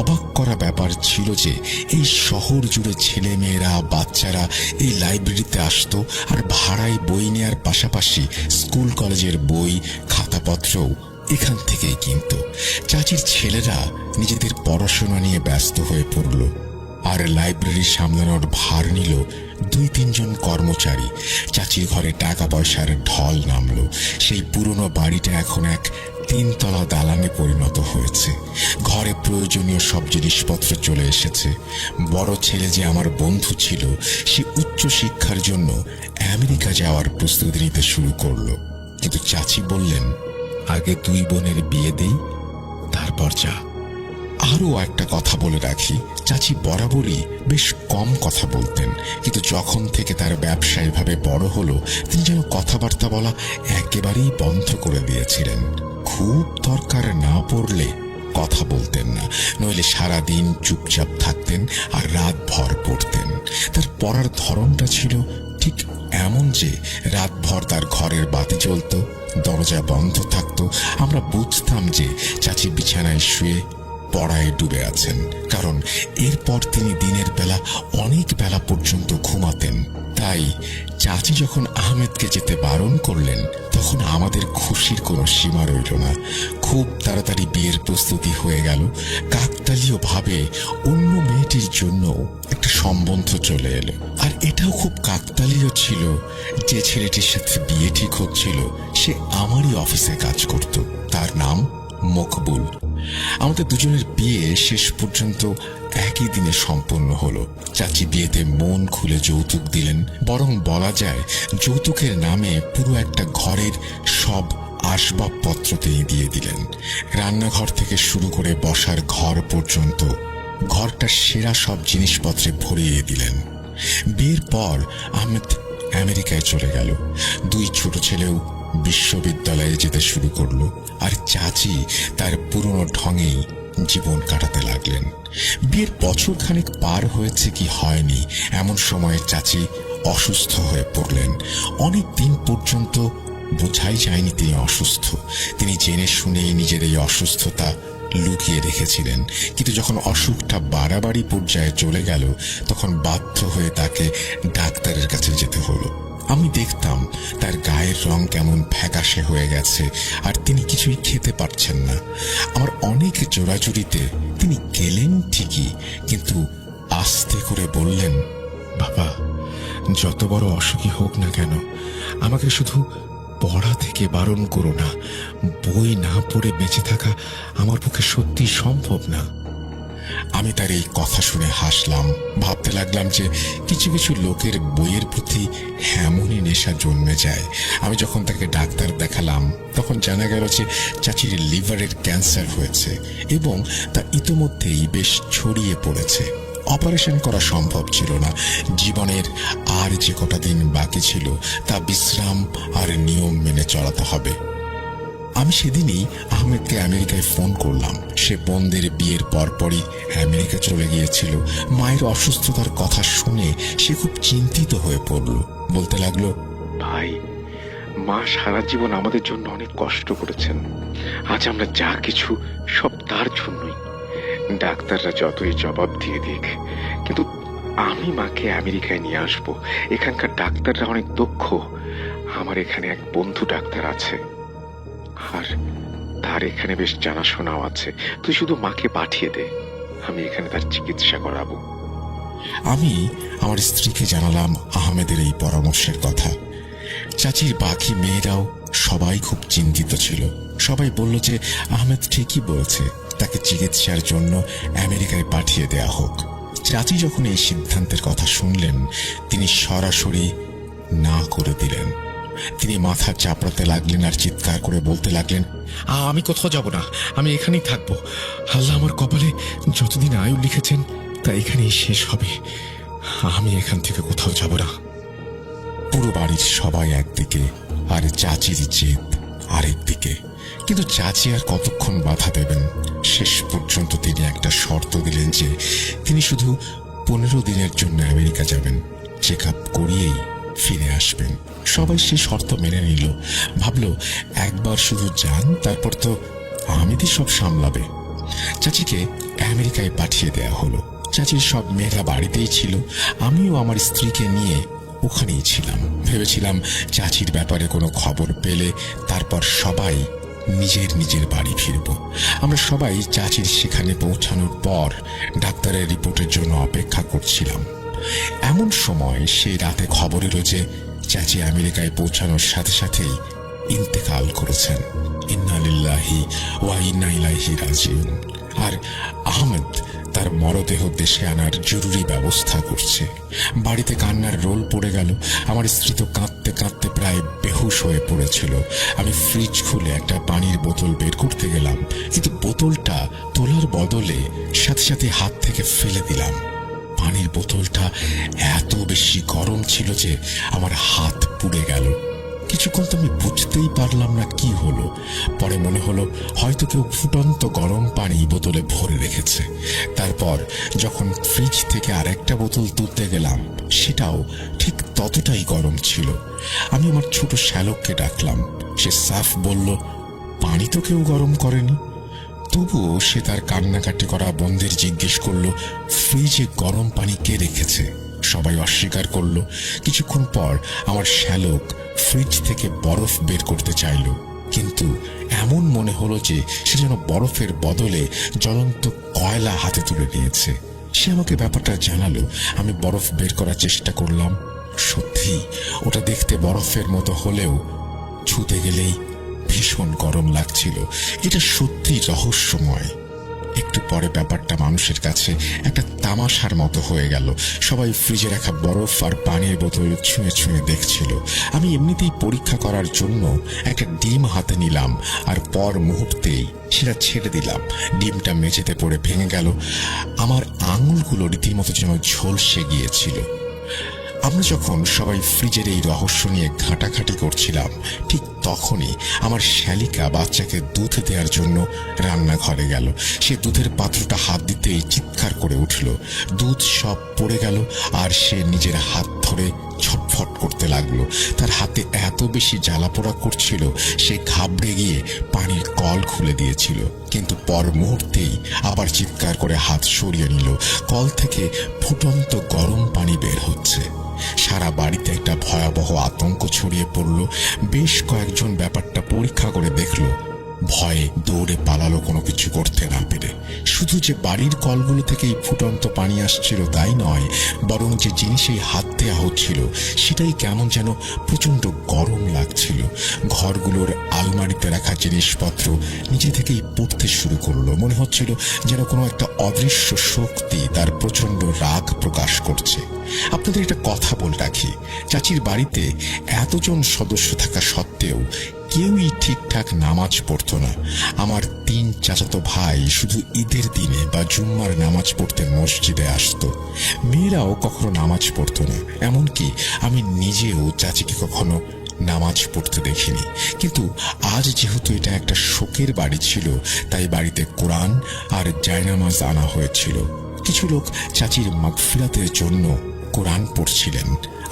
অবাক করা ব্যাপার ছিল যে এই শহর জুড়ে ছেলে মেয়েরা, বাচ্চারা এই লাইব্রেরিতে আসতো আর ভাড়ায় বই নেয়ার পাশাপাশি স্কুল কলেজের বই, খাতাপত্রও এখান থেকেই কিনত। চাচির ছেলেরা নিজেদের পড়াশোনা নিয়ে ব্যস্ত হয়ে পড়ল, আর লাইব্রেরি সামলানোর ভার নিল 2-3 জন কর্মচারী। চাচির ঘরে টাকা পয়সার ঢল নামলো। সেই পুরনো বাড়িটা এখন এক 3তলা দালানে পরিণত হয়েছে। ঘরে প্রয়োজনীয় সব জিনিসপত্র চলে এসেছে। বড় ছেলে যে আমার বন্ধু ছিল, সে উচ্চ শিক্ষার জন্য আমেরিকা যাওয়ার প্রস্তুতি নিতে শুরু করলো। কিন্তু চাচি বললেন, আগে 2 বোনের বিয়ে দেই, তারপর যা। আরও একটা কথা বলে রাখি, চাচি বরাবরই বেশ কম কথা বলতেন, কিন্তু যখন থেকে তার ব্যবসা এভাবে বড় হলো, তিনি যেন কথাবার্তা বলা একেবারেই বন্ধ করে দিয়েছিলেন। খুব দরকার না পড়লে কথা বলতেন না, নইলে সারাদিন চুপচাপ থাকতেন আর রাত ভর পড়তেন। তার পড়ার ধরনটা ছিল ঠিক এমন যে রাতভর তার ঘরের বাতি জ্বলত, দরজা বন্ধ থাকতো। আমরা বুঝতাম যে চাচি বিছানায় শুয়ে পড়ায় ডুবে আছেন, কারণ এরপর তিনি দিনের বেলা অনেক বেলা পর্যন্ত ঘুমাতেন। তাই চাচি যখন আহমেদকে যেতে বারণ করলেন, তখন আমাদের খুশির কোনো সীমা রইল না। খুব তাড়াতাড়ি বিয়ের প্রস্তুতি হয়ে গেল। কাকতালীয় ভাবে অন্য মেয়েটির জন্য একটা সম্বন্ধ চলে এলো, আর এটাও খুব কাকতালীয় ছিল যে ছেলেটির সাথে বিয়ে ঠিক হচ্ছিল সে আমারই অফিসে কাজ করত। তার নাম মকবুল। আমাদের দুজনের বিয়ে শেষ পর্যন্ত একই দিনে সম্পন্ন হলো। চাচি বিয়েতে মন খুলে যৌতুক দিলেন, বরং বলা যায় যৌতুকের নামে পুরো একটা ঘরের সব আসবাবপত্র তিনি দিয়ে দিলেন। রান্নাঘর থেকে শুরু করে বসার ঘর পর্যন্ত ঘরটা সেরা সব জিনিসপত্রে ভরিয়ে দিলেন। বিয়ের পর আহমেদ আমেরিকায় চলে গেল। 2 ছোট ছেলেও বিশ্ববিদ্যালয়ে যেতে শুরু করলো, আর চাচি তার পুরনো ঢঙেই জীবন কাটাতে লাগলেন। বিয়ের বছর খানিক পার হয়েছে কি হয়নি, এমন সময় চাচি অসুস্থ হয়ে পড়লেন। অনেক দিন পর্যন্ত বোঝাই যায়নি তিনি অসুস্থ। তিনি জেনে শুনেই নিজের এই অসুস্থতা লুকিয়ে রেখেছিলেন, কিন্তু যখন অসুখটা বাড়াবাড়ি পর্যায়ে চলে গেল, তখন বাধ্য হয়ে তাকে ডাক্তারের কাছে যেতে হলো। আমি দেখতাম তার গায়ের রং কেমন ফ্যাকাশে হয়ে গেছে, আর তিনি কিছুই খেতে পারছেন না। আমার অনেক জোরাজুরিতে তিনি গেলেন ঠিকই, কিন্তু আস্তে করে বললেন, বাবা, যত বড় অসুখী হোক না কেন, আমাকে শুধু পড়া থেকে বারণ করো না। বই না পড়ে বেঁচে থাকা আমার পক্ষে সত্যি সম্ভব না। আমি তার এই কথা শুনে হাসলাম। ভাবতে লাগলাম যে কিছু কিছু কিছু লোকের বইয়ের প্রতি এমনই নেশা জন্মে যায়। আমি যখন তাকে ডাক্তার দেখালাম তখন জানা গেল যে চাচির লিভারের ক্যান্সার হয়েছে এবং তা ইতোমধ্যেই বেশ ছড়িয়ে পড়েছে। অপারেশন করা সম্ভব ছিল না। জীবনের আর যে কটা দিন বাকি ছিল তা বিশ্রাম আর নিয়ম মেনে চলাতে হবে। আমি সেদিনই আহমেদকে আমেরিকায় ফোন করলাম। সে বোনদের বিয়ের পরপরই আমেরিকা চলে গিয়েছিল। মায়ের অসুস্থতার কথা শুনে সে খুব চিন্তিত হয়ে পড়ল। বলতে লাগলো, ভাই, মা সারা জীবন আমাদের জন্য অনেক কষ্ট করেছেন। আজ আমরা যা কিছু সব তার জন্যই। ডাক্তাররা যতই জবাব দিয়ে দিক, কিন্তু আমি মাকে আমেরিকায় নিয়ে আসব। এখানকার ডাক্তাররা অনেক দক্ষ। আমার এখানে এক বন্ধু ডাক্তার আছে, আর তার এখানে বেশ জানাশোনাও আছে। তুই শুধু মাকে পাঠিয়ে দে, আমি এখানে তার চিকিৎসা করাবো। আমি আমার স্ত্রীকে জানালাম আহমেদের এই পরামর্শের কথা। চাচির বাকি মেয়েরাও সবাই খুব চিন্তিত ছিল। সবাই বলল যে আহমেদ ঠিকই বলেছে, তাকে চিকিৎসার জন্য আমেরিকায় পাঠিয়ে দেয়া হোক। চাচি যখন এই সিদ্ধান্তের কথা শুনলেন, তিনি সরাসরি না করে দিলেন। তিনি মাথা চাপড়াতে লাগলেন আর চিৎকার করে বলতে লাগলেন, আমি কোথাও যাব না, আমি এখানেই থাকবো। আল্লাহ আমার কপালে যতদিন আয়ু লিখেছেন তা এখানেই শেষ হবে। আমি এখান থেকে কোথাও যাব না। পুরো বাড়ির সবাই একদিকে আর চাচির জেদ আরেক দিকে। কিন্তু চাচি আর কতক্ষণ বাধা দেবেন? শেষ পর্যন্ত তিনি একটা শর্ত দিলেন যে তিনি শুধু 15 দিনের জন্য আমেরিকা যাবেন, চেক আপ করিয়েই ফিরে আসবেন। সবাই সে শর্ত মেনে নিল। ভাবল, একবার শুধু যান, তারপর তো আহমেদই সব সামলাবে। চাচিকে আমেরিকায় পাঠিয়ে দেয়া হলো। চাচির সব মেয়েরা বাড়িতেই ছিল। আমিও আমার স্ত্রীকে নিয়ে ওখানেই ছিলাম। ভেবেছিলাম চাচির ব্যাপারে কোনো খবর পেলে তারপর সবাই নিজের নিজের বাড়ি ফিরব। আমরা সবাই চাচির সেখানে পৌঁছানোর পর ডাক্তারের রিপোর্টের জন্য অপেক্ষা করছিলাম। এমন সময় সেই রাতে খবর এলো যে চাচি আমেরিকায় পৌঁছানোর সাথে সাথেই ইন্তেকাল করেছেন। ইন্না লিল্লাহি ওয়া ইন্না ইলাইহি রাজিউন। আর আহমেদ তার মরদেহ দেশে আনার জরুরি ব্যবস্থা করছে। বাড়িতে কান্নার রোল পড়ে গেল। আমার স্ত্রী তো কাঁদতে কাঁদতে প্রায় বেহুশ হয়ে পড়েছিল। আমি ফ্রিজ খুলে একটা পানির বোতল বের করতে গেলাম, কিন্তু বোতলটা তোলার বদলে সাথে সাথে হাত থেকে ফেলে দিলাম। পানির বোতলটা এত বেশি গরম ছিল যে আমার হাত পুড়ে গেল। কিছুক্ষণ তো আমি বুঝতেই পারলাম না কি হলো। পরে মনে হলো হয়তো কেউ ফুটন্ত গরম পানি বোতলে ভরে রেখেছে। তারপর যখন ফ্রিজ থেকে আরেকটা বোতল তুলতে গেলাম, সেটাও ঠিক ততটাই গরম ছিল। আমি আমার ছোট শ্যালককে ডাকলাম। সে সাফ বলল, পানি তো কেউ গরম করেনি। তবুও সে তার কান্নাকাটি করা বোনদের জিজ্ঞেস করলো, ফ্রিজে গরম পানি কে রেখেছে? সবাই অস্বীকার করলো। কিছুক্ষণ পর আমার শ্যালক ফ্রিজ থেকে বরফ বের করতে চাইল, কিন্তু এমন মনে হলো যে সে যেন বরফের বদলে জ্বলন্ত কয়লা হাতে তুলে নিয়েছে। সে আমাকে ব্যাপারটা জানালো। আমি বরফ বের করার চেষ্টা করলাম। সত্যি ওটা দেখতে বরফের মতো হলেও ছুতে গেলেই ভীষণ গরম লাগছিল। এটা সত্যি রহস্যময়। একটু পরে ব্যাপারটা মানুষের কাছে একটা তামাশার মতো হয়ে গেল। সবাই ফ্রিজে রাখা বরফ আর পানির বোতল ছুঁয়ে ছুঁয়ে দেখছিল। আমি এমনিতেই পরীক্ষা করার জন্য একটা ডিম হাতে নিলাম, আর পর মুহূর্তেই সেটা ছেড়ে দিলাম। ডিমটা মেঝেতে পড়ে ভেঙে গেল। আমার আঙুলগুলো রীতিমতো যেন ঝলসে গিয়েছিল। আমরা যখন সবাই ফ্রিজের এই রহস্য নিয়ে ঘাঁটাঘাঁটি করছিলাম, ঠিক তখনই আমার শ্যালিকা বাচ্চাকে দুধ দেওয়ার জন্য রান্নাঘরে গেল। সে দুধের পাত্রটা হাত দিতেই চিৎকার করে উঠল। দুধ সব পড়ে গেল, আর সে নিজের হাত ধরে ছটফট করতে লাগলো। তার হাতে এত বেশি জ্বালাপোড়া করছিল, সে ঘাবড়ে গিয়ে পানির কল খুলে দিয়েছিল, কিন্তু পর মুহূর্তেই আবার চিৎকার করে হাত সরিয়ে নিল। কল থেকে ফুটন্ত গরম পানি বের হচ্ছে। সারা বাড়িতে একটা ভয়াবহ আতঙ্ক ছড়িয়ে পড়ল। বেশ কয়েকজন ব্যাপারটা পরীক্ষা করে দেখল, ভয়ে দৌড়ে পালালো কোনো কিছু করতে না পেরে। শুধু যে বাড়ির কলগুলো থেকেই ফুটন্ত পানি আসছিল তাই নয়, বরং যে জিনিসেই হাত দেওয়া হচ্ছিল সেটাই কেমন যেন প্রচন্ড গরম লাগছিল। ঘরগুলোর আলমারিতে রাখা জিনিসপত্র নিজে থেকেই পড়তে শুরু করলো। মনে হচ্ছিল যেন কোনো একটা অদৃশ্য শক্তি তার প্রচন্ড রাগ প্রকাশ করছে। আপনাদের একটা কথা বলে রাখি, চাচির বাড়িতে এতজন সদস্য থাকা সত্ত্বেও কেউই ঠিকঠাক নামাজ পড়তো না। আমার 3 চাচাতো ভাই শুধু ঈদের দিনে বা জুম্মার নামাজ পড়তে মসজিদে আসতো। মেয়েরাও কখনো নামাজ পড়তো না, এমনকি আমি নিজেও চাচিকে কখনো নামাজ পড়তে দেখিনি। কিন্তু আজ যেহেতু এটা একটা শোকের বাড়ি ছিল, তাই বাড়িতে কোরআন আর জায়নামাজ আনা হয়েছিল। কিছু লোক চাচির মাগফিরাতের জন্য কোরআন পড়ছিলেন।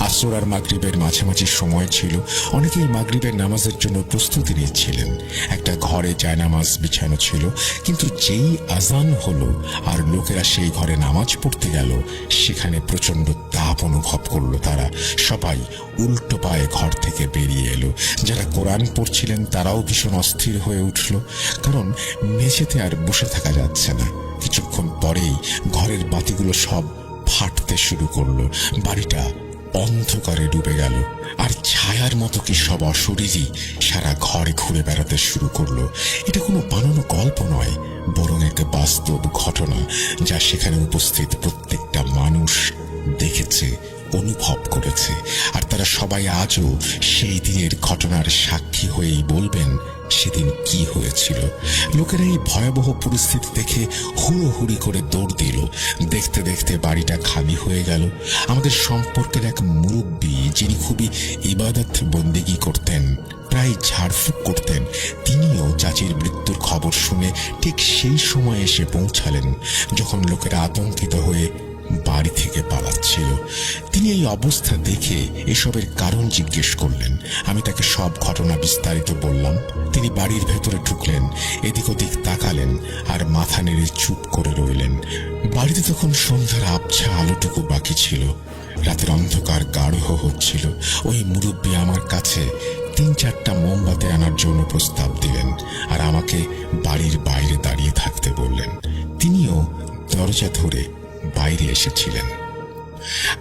আসর আর মাগরিবের মাঝামাঝি সময় ছিল, অনেকেই মাগরিবের নামাজের জন্য প্রস্তুতি নিচ্ছিলেন। একটা ঘরে জায়নামাজ বিছানো ছিল, কিন্তু যেই আজান হলো আর লোকেরা সেই ঘরে নামাজ পড়তে গেল, সেখানে প্রচন্ড তাপ অনুভব করলো তারা। সবাই উল্টো পায়ে ঘর থেকে বেরিয়ে এলো। যারা কোরআন পড়ছিলেন তারাও ভীষণ অস্থির হয়ে উঠল, কারণ মেঝেতে আর বসে থাকা যাচ্ছে না। কিছুক্ষণ পরেই ঘরের বাতিগুলো সব ফাটতে শুরু করলো। বাড়িটা অন্ধকারে ডুবে গেল, আর ছায়ার মতো কি সব অশরীরী সারা ঘরে ঘুরে বেড়াতে শুরু করলো। এটা কোনো বানানো গল্প নয়, বরং একটা বাস্তব ঘটনা, যা সেখানে উপস্থিত প্রত্যেকটা মানুষ দেখেছে, অনুভব করেছে। আর তারা সবাই আজও সেই দিনের ঘটনার সাক্ষী হয়েই বলবেন সেদিন কি হয়েছিল। লোকেরা এই ভয়াবহ পরিস্থিতি দেখে হুড়োহুড়ি করে দৌড় দিল। দেখতে দেখতে বাড়িটা খালি হয়ে গেল। আমাদের সম্পর্কের এক মুরব্বী, যিনি খুবই ইবাদত বন্দেগী করতেন, প্রায় ঝাড়ফুঁক করতেন, তিনিও চাচির মৃত্যুর খবর শুনে ঠিক সেই সময় এসে পৌঁছালেন যখন লোকেরা আতঙ্কিত হয়ে বাড়ি থেকে পালাচ্ছিল। তিনি এই অবস্থা দেখে এসবের কারণ জিজ্ঞেস করলেন। আমি তাকে সব ঘটনা বিস্তারিত বললাম। তিনি বাড়ির ভেতরে ঢুকলেন, এদিক ওদিক তাকালেন আর মাথা নেড়ে চুপ করে রইলেন। বাড়িতে তখন সন্ধ্যার আবছা আলোটুকু বাকি ছিল। রাতের অন্ধকার গাঢ় হচ্ছিল। ওই মুরব্বী আমার কাছে 3-4টা মোমবাতি আনার জন্য প্রস্তাব দিলেন আর আমাকে বাড়ির বাইরে দাঁড়িয়ে থাকতে বললেন। তিনিও দরজা ধরে বাইরে এসেছিলেন।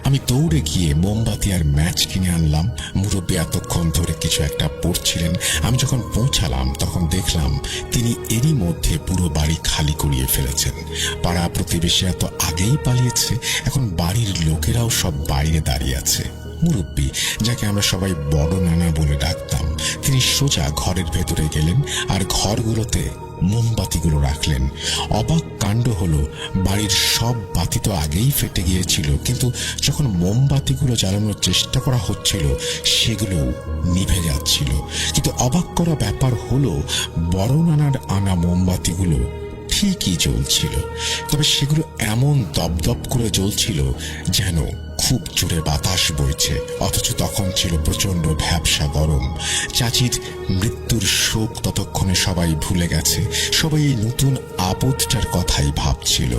আমি দৌড়ে গিয়ে মোমবাতি আর ম্যাচ কিনে আনলাম। মুরব্বী এতক্ষণ ধরে কিছু একটা পড়ছিলেন। আমি যখন পৌঁছালাম তখন দেখলাম তিনি এরই মধ্যে পুরো বাড়ি খালি করিয়ে ফেলেছেন। পাড়া প্রতিবেশী এত আগেই পালিয়েছে, এখন বাড়ির লোকেরাও সব বাইরে দাঁড়িয়ে আছে। মুরব্বী, যাকে আমরা সবাই বড় নানা বলে ডাকতাম, তিনি সোজা ঘরের ভেতরে গেলেন আর ঘরগুলোতে মোমবাতিগুলো রাখলেন। অবাক কাণ্ড হলো, বাড়ির সব বাতি তো আগেই ফেটে গিয়েছিল, কিন্তু যখন মোমবাতিগুলো জ্বালানোর চেষ্টা করা হচ্ছিল সেগুলো নিভে যাচ্ছিল। কিন্তু অবাক করা ব্যাপার হলো, বড় নানার আনা মোমবাতিগুলো ঠিকই জ্বলছিল, তবে সেগুলো এমন দপদপ করে জ্বলছিল যেন খুব জোরে বাতাস বইছে, অথচ তখন ছিল প্রচন্ড ভ্যাপসা গরম। চাচির মৃত্যুর শোক ততক্ষণে সবাই ভুলে গেছে। সবাই এই নতুন আপদটার কথাই ভাবছিল।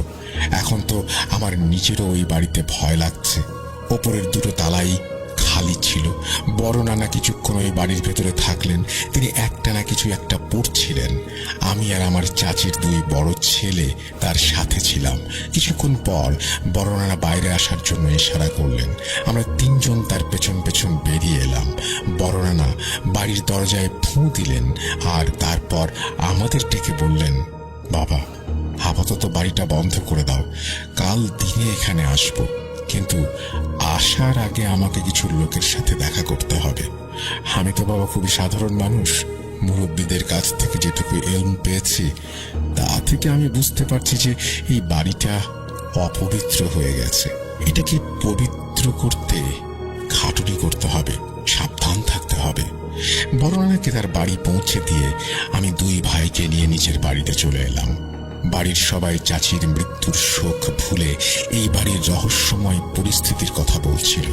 এখন তো আমার নিজেরও ওই বাড়িতে ভয় লাগছে। ওপরের 2টো তালাই খালি ছিল। বড় নানা কিছুক্ষণ ওই বাড়ির ভেতরে থাকলেন। তিনি একটানা কিছু একটা পড়ছিলেন। আমি আর আমার চাচির 2 বড় ছেলে তার সাথে ছিলাম। কিছুক্ষণ পর বড় নানা বাইরে আসার জন্য ইশারা করলেন। আমরা 3 জন তার পেছন পেছন বেরিয়ে এলাম। বড় নানা বাড়ির দরজায় ফুঁ দিলেন আর তারপর আমাদের ডেকে বললেন, বাবা, আপাতত বাড়িটা বন্ধ করে দাও, কাল দিনে এখানে আসবো, কিন্তু আসার আগে আমাকে কিছু লোকের সাথে দেখা করতে হবে। আমি তো বাবা খুবই সাধারণ মানুষ। মুরব্বীদের কাছ থেকে যেটুকু এলম পেয়েছি তা থেকে আমি বুঝতে পারছি যে এই বাড়িটা অপবিত্র হয়ে গেছে। এটাকে পবিত্র করতে খাটুনি করতে হবে, সাবধান থাকতে হবে। বড় নানাকে তার বাড়ি পৌঁছে দিয়ে আমি 2 ভাইকে নিয়ে নিজের বাড়িতে চলে এলাম। বাড়ির সবাই চাচির মৃত্যুর শোক ভুলে এই বাড়ির রহস্যময় পরিস্থিতির কথা বলছিল।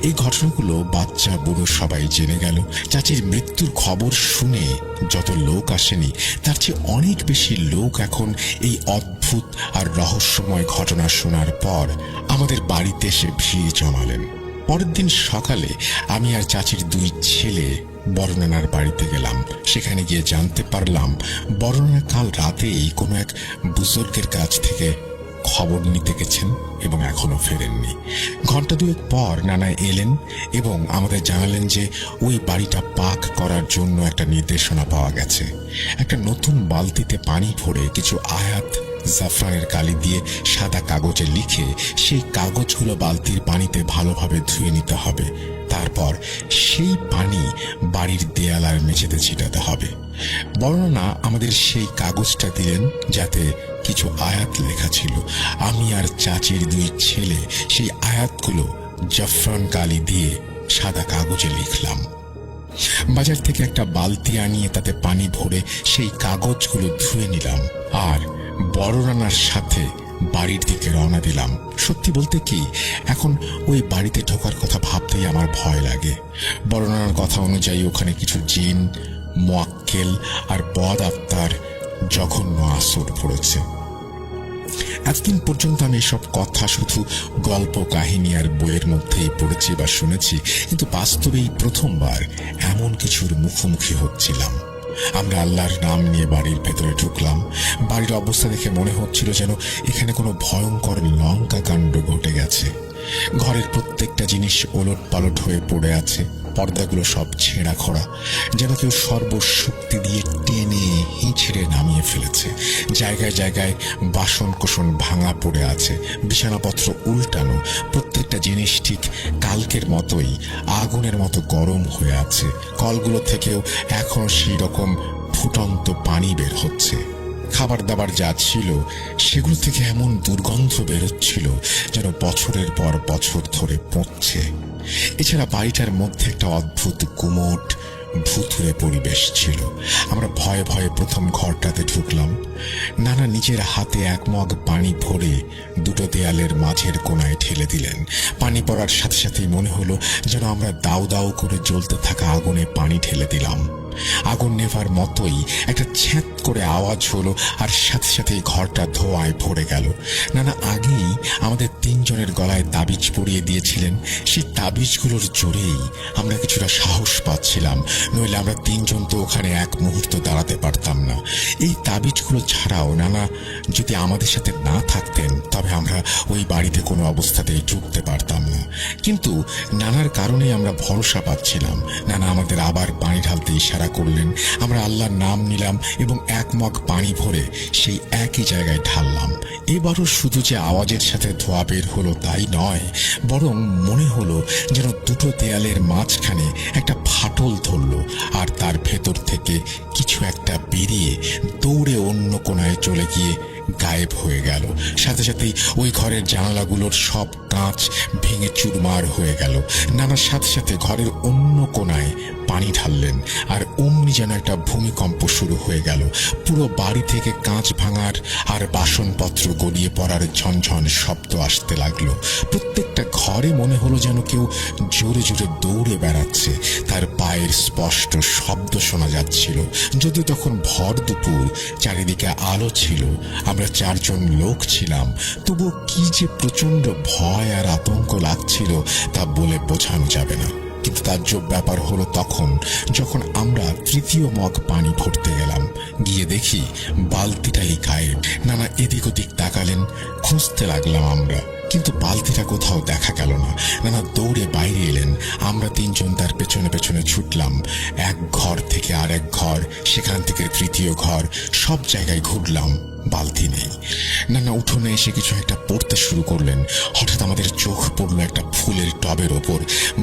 এই ঘটনাগুলো বাচ্চা বুড়ো সবাই জেনে গেল। চাচির মৃত্যুর খবর শুনে যত লোক আসেনি, তার চেয়ে অনেক বেশি লোক এখন এই অদ্ভুত আর রহস্যময় ঘটনা শোনার পর আমাদের বাড়িতে এসে ভিড় জমালেন। পরের দিন সকালে আমি আর চাচির 2 ছেলে বড় নানার বাড়িতে গেলাম। সেখানে গিয়ে জানতে পারলাম বড় নানা কাল রাতেই কোনো এক বুজুর্গের কাছ থেকে খবর নিতে গেছেন এবং এখনো ফেরেননি। ঘন্টা 2 পর নানা এলেন এবং আমাদের জানালেন যে ওই বাড়িটা পাক করার জন্য একটা নির্দেশনা পাওয়া গেছে। একটা নতুন বালতিতে পানি ভরে কিছু আয়াত জাফরানের কালি দিয়ে সাদা কাগজে লিখে সেই কাগজগুলো বালতির পানিতে ভালোভাবে ধুয়ে নিতে হবে। তারপর সেই পানি বাড়ির দেয়াল আর মেঝেতে ছিটাতে হবে। বর্ণনা আমাদের সেই কাগজটা দিলেন, যাতে কিছু আয়াত লেখা ছিল। আমি আর চাচির 2 ছেলে সেই আয়াতগুলো জাফরান কালি দিয়ে সাদা কাগজে লিখলাম। বাজার থেকে একটা বালতি আনিয়ে তাতে পানি ভরে সেই কাগজগুলো ধুয়ে নিলাম আর বড় রানার সাথে বাড়ির দিকে রওনা দিলাম। সত্যি বলতে কি, এখন ওই বাড়িতে ঢোকার কথা ভাবতেই আমার ভয় লাগে। বড় রানার কথা অনুযায়ী ওখানে কিছু জিন, মোয়াক্কেল আর বদ আত্মার জঘন্য আসর পড়েছে। এতদিন পর্যন্ত আমি এসব কথা শুধু গল্প কাহিনী আর বইয়ের মধ্যেই পড়েছি বা শুনেছি, কিন্তু বাস্তবেই প্রথমবার এমন কিছুর মুখোমুখি হচ্ছিলাম। আমরা আল্লাহর নাম নিয়ে বাড়ির ভেতরে ঢুকলাম। বাড়ির অবস্থা দেখে মনে হচ্ছিল যেন এখানে কোনো ভয়ঙ্কর লঙ্কা কাণ্ড ঘটে গেছে। ঘরের প্রত্যেকটা জিনিস ওলট পালট হয়ে পড়ে আছে, পর্দাগুলো সব ছেঁড়া খোড়া, যেন কেউ সর্বশক্তি দিয়ে টেনে হিঁচড়ে নামিয়ে ফেলেছে। জায়গায় জায়গায় বাসন কোসন ভাঙা পড়ে আছে, বিছানাপত্র উল্টানো, প্রত্যেকটা জিনিস ঠিক কালকের মতোই আগুনের মতো গরম হয়ে আছে। কলগুলো থেকেও এখনো সেই রকম ফুটন্ত পানি বের হচ্ছে। খাবার দাবার যা ছিল সেগুলো থেকে এমন দুর্গন্ধ বেরোচ্ছিল যেন বছরের পর বছর ধরে পচছে। এছাড়া বাড়িটার মধ্যে একটা অদ্ভুত গুমোট ভুতুড়ে পরিবেশ ছিল। আমরা ভয়ে ভয়ে প্রথম ঘরটাতে ঢুকলাম। নানা নিজের হাতে 1 মগ পানি ভরে 2 দেয়ালের মাঝের কোণায় ঢেলে দিলেন। পানি পড়ার সাথে সাথেই মনে হলো যেন আমরা দাউ দাউ করে জ্বলতে থাকা আগুনে পানি ঢেলে দিলাম। আগুন নেভার মতোই একটা ছ্যাঁত করে আওয়াজ হলো, আর সাথে সাথে ঘরটা ধোঁয়ায় ভরে গেল। নানা আগেই আমাদের 3 জনের গলায় তাবিজ পরিয়ে দিয়েছিলেন। সেই তাবিজগুলোর জোরেই আমরা কিছুটা সাহস পাচ্ছিলাম, নইলে আমরা 3 জন তো ওখানে এক মুহূর্ত দাঁড়াতে পারতাম না। এই তাবিজগুলো ছাড়াও নানা যদি আমাদের সাথে না থাকতেন তবে আমরা ওই বাড়িতে কোনো অবস্থাতেই ঢুকতে পারতাম না। কিন্তু নানার কারণে আমরা ভরসা পাচ্ছিলাম। নানা আমাদের আবার পানি ঢালতে ইশারা করলেন। আমরা আল্লাহর নাম নিলাম এবং 1 মগ পানি ভরে সেই একই জায়গায় ঢাললাম। এবারও শুধু যে আওয়াজের সাথে ধোঁয়া বের হলো তাই নয়, বরং মনে হলো যেন 2 দেয়ালের মাঝখানে একটা ফাটল ধরল, আর তার ভেতর থেকে কিছু একটা বেরিয়ে দৌড়ে অন্য কোণায় চলে গিয়ে গায়েব হয়ে গেল। সাথে সাথেই ওই ঘরের জানালাগুলোর সব কাঁচ ভেঙে চুরমার হয়ে গেল। নানার সাথে সাথে ঘরের অন্য কোণায় পানি ঢাললেন, আর অমনি যেন একটা ভূমিকম্প শুরু হয়ে গেল। পুরো বাড়ি থেকে কাঁচ ভাঙার আর বাসনপত্র গড়িয়ে পড়ার ঝনঝন শব্দ আসতে লাগলো। প্রত্যেকটা ঘরে মনে হলো যেন কেউ জোরে জোরে দৌড়ে বেড়াচ্ছে। তার পায়ের স্পষ্ট শব্দ শোনা যাচ্ছিল। যদিও তখন ভর দুপুর, চারিদিকে আলো ছিল, আমরা 4 জন লোক ছিলাম, তবুও কি যে প্রচন্ড ভয় আর আতঙ্ক লাগছিল তা বলে বোঝানো যাবে না। কিন্তু তাজ্জব ব্যাপার হলো তখন যখন আমরা 3য় মগ পানি ভরতে গেলাম। গিয়ে দেখি বালতিটাই গায়েব। নানা এদিক ওদিক তাকালেন, খুঁজতে লাগলাম আমরা, কিন্তু বালতিটা কোথাও দেখা গেল না। নানা দৌড়ে বাইরে এলেন। আমরা 3 জন তার পেছনে পেছনে ছুটলাম। এক ঘর থেকে আরেক ঘর, সেখান থেকে 3য় ঘর, সব জায়গায় ঘুরলাম, বালতি নেই। নানা উঠোনে এসে কিছু একটা পড়তে শুরু করলেন। হঠাৎ আমাদের চোখ পড়লো একটা ফুলের টবের ওপর।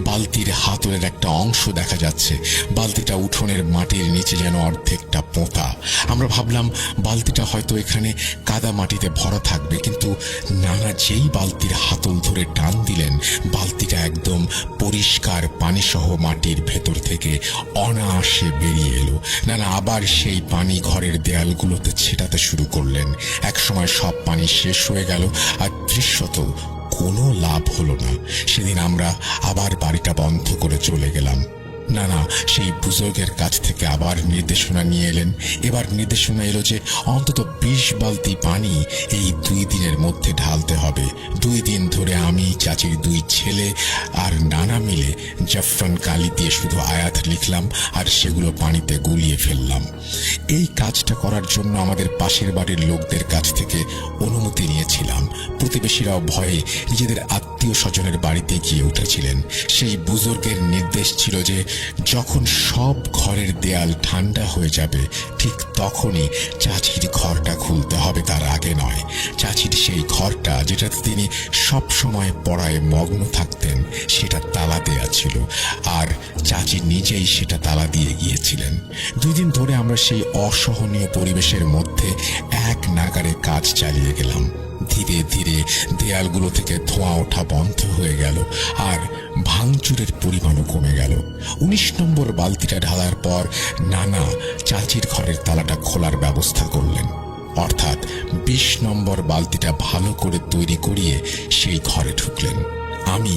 বালতির হাতলের একটা অংশ দেখা যাচ্ছে। বালতিটা উঠোনের মাটির নিচে যেন অর্ধেকটা পোঁতা। আমরা ভাবলাম বালতিটা হয়তো এখানে কাদা মাটিতে ভরা থাকবে, কিন্তু নানা যেই বালতির হাতল ধরে টান দিলেন, বালতিটা একদম পরিষ্কার পানিসহ মাটির ভেতর থেকে অনায়াসে বেরিয়ে এলো। নানা আবার সেই পানি ঘরের দেয়ালগুলোতে ছেটাতে শুরু করলেন। একসময় সব পানি শেষ হয়ে গেল, আর দৃশ্যত কোনো লাভ হলো না। সেদিন আমরা আবার বাড়িটা বন্ধ করে চলে গেলাম। নানা সেই বুজুর্গের কাছ থেকে আবার নির্দেশনা নিয়ে এলেন। এবার নির্দেশনা এলো যে অন্তত 20 বালতি পানি এই 2 দিনের মধ্যে ঢালতে হবে। 2 দিন ধরে আমি, চাচির 2 ছেলে আর নানা মিলে জাফরান কালি দিয়ে শুধু আয়াত লিখলাম আর সেগুলো পানিতে গুলিয়ে ফেললাম। এই কাজটা করার জন্য আমাদের পাশের বাড়ির লোকদের কাছ থেকে অনুমতি নিয়েছিলাম। প্রতিবেশীরাও ভয়ে নিজেদের আত্মীয় স্বজনের বাড়িতে গিয়ে উঠেছিলেন। সেই বুজুর্গের নির্দেশ ছিল যে যখন সব ঘরের দেয়াল ঠান্ডা হয়ে যাবে ঠিক তখনই চাচির ঘরটা খুলতে হবে, তার আগে নয়। চাচির সেই ঘরটা, যেটাতে তিনি সব সময় পড়ায় মগ্ন থাকতেন, সেটা তালা দেয়া ছিল, আর চাচি নিজেই সেটা তালা দিয়ে গিয়েছিলেন। 2 দিন ধরে আমরা সেই অসহনীয় পরিবেশের মধ্যে এক নাগারে কাজ চালিয়ে গেলাম। ধীরে ধীরে দেয়ালগুলো থেকে ধোঁয়া ওঠা বন্ধ হয়ে গেল, আর ভাঙচুরের পরিমাণও কমে গেল। 19 নম্বর বালতিটা ঢালার পর নানা চাচির ঘরের তালাটা খোলার ব্যবস্থা করলেন, অর্থাৎ 20 নম্বর বালতিটা ভালো করে তৈরি করিয়ে সেই ঘরে ঢুকলেন। আমি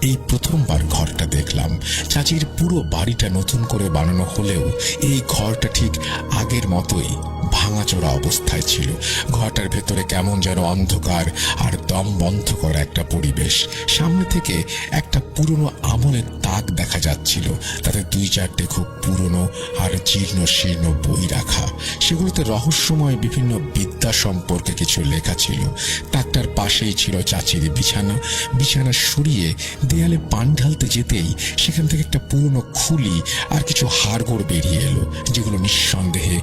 এই প্রথমবার ঘরটা দেখলাম। চাচির পুরো বাড়িটা নতুন করে বানানো হলেও এই ঘরটা ঠিক আগের মতোই ভাঙাচোরা অবস্থায় ছিল। ঘরটার ভেতরে কেমন যেন অন্ধকার আর দম বন্ধ করা একটা পরিবেশ। সামনে থেকে একটা পুরনো আমলের তাক দেখা যাচ্ছিল, তাতে 2-4টে খুব পুরনো আর জীর্ণ শীর্ণ বই রাখা। সেগুলোতে রহস্যময় বিভিন্ন বিদ্যা সম্পর্কে কিছু লেখা ছিল। তাকটার পাশেই ছিল চাচির বিছানা। বিছানা সরিয়ে দেয়ালে পানি ঢালতে যেতেই সেখান থেকে একটা পুরনো খুলি আর কিছু হাড়গোড় বেরিয়ে এলো, যেগুলো নিঃসন্দেহে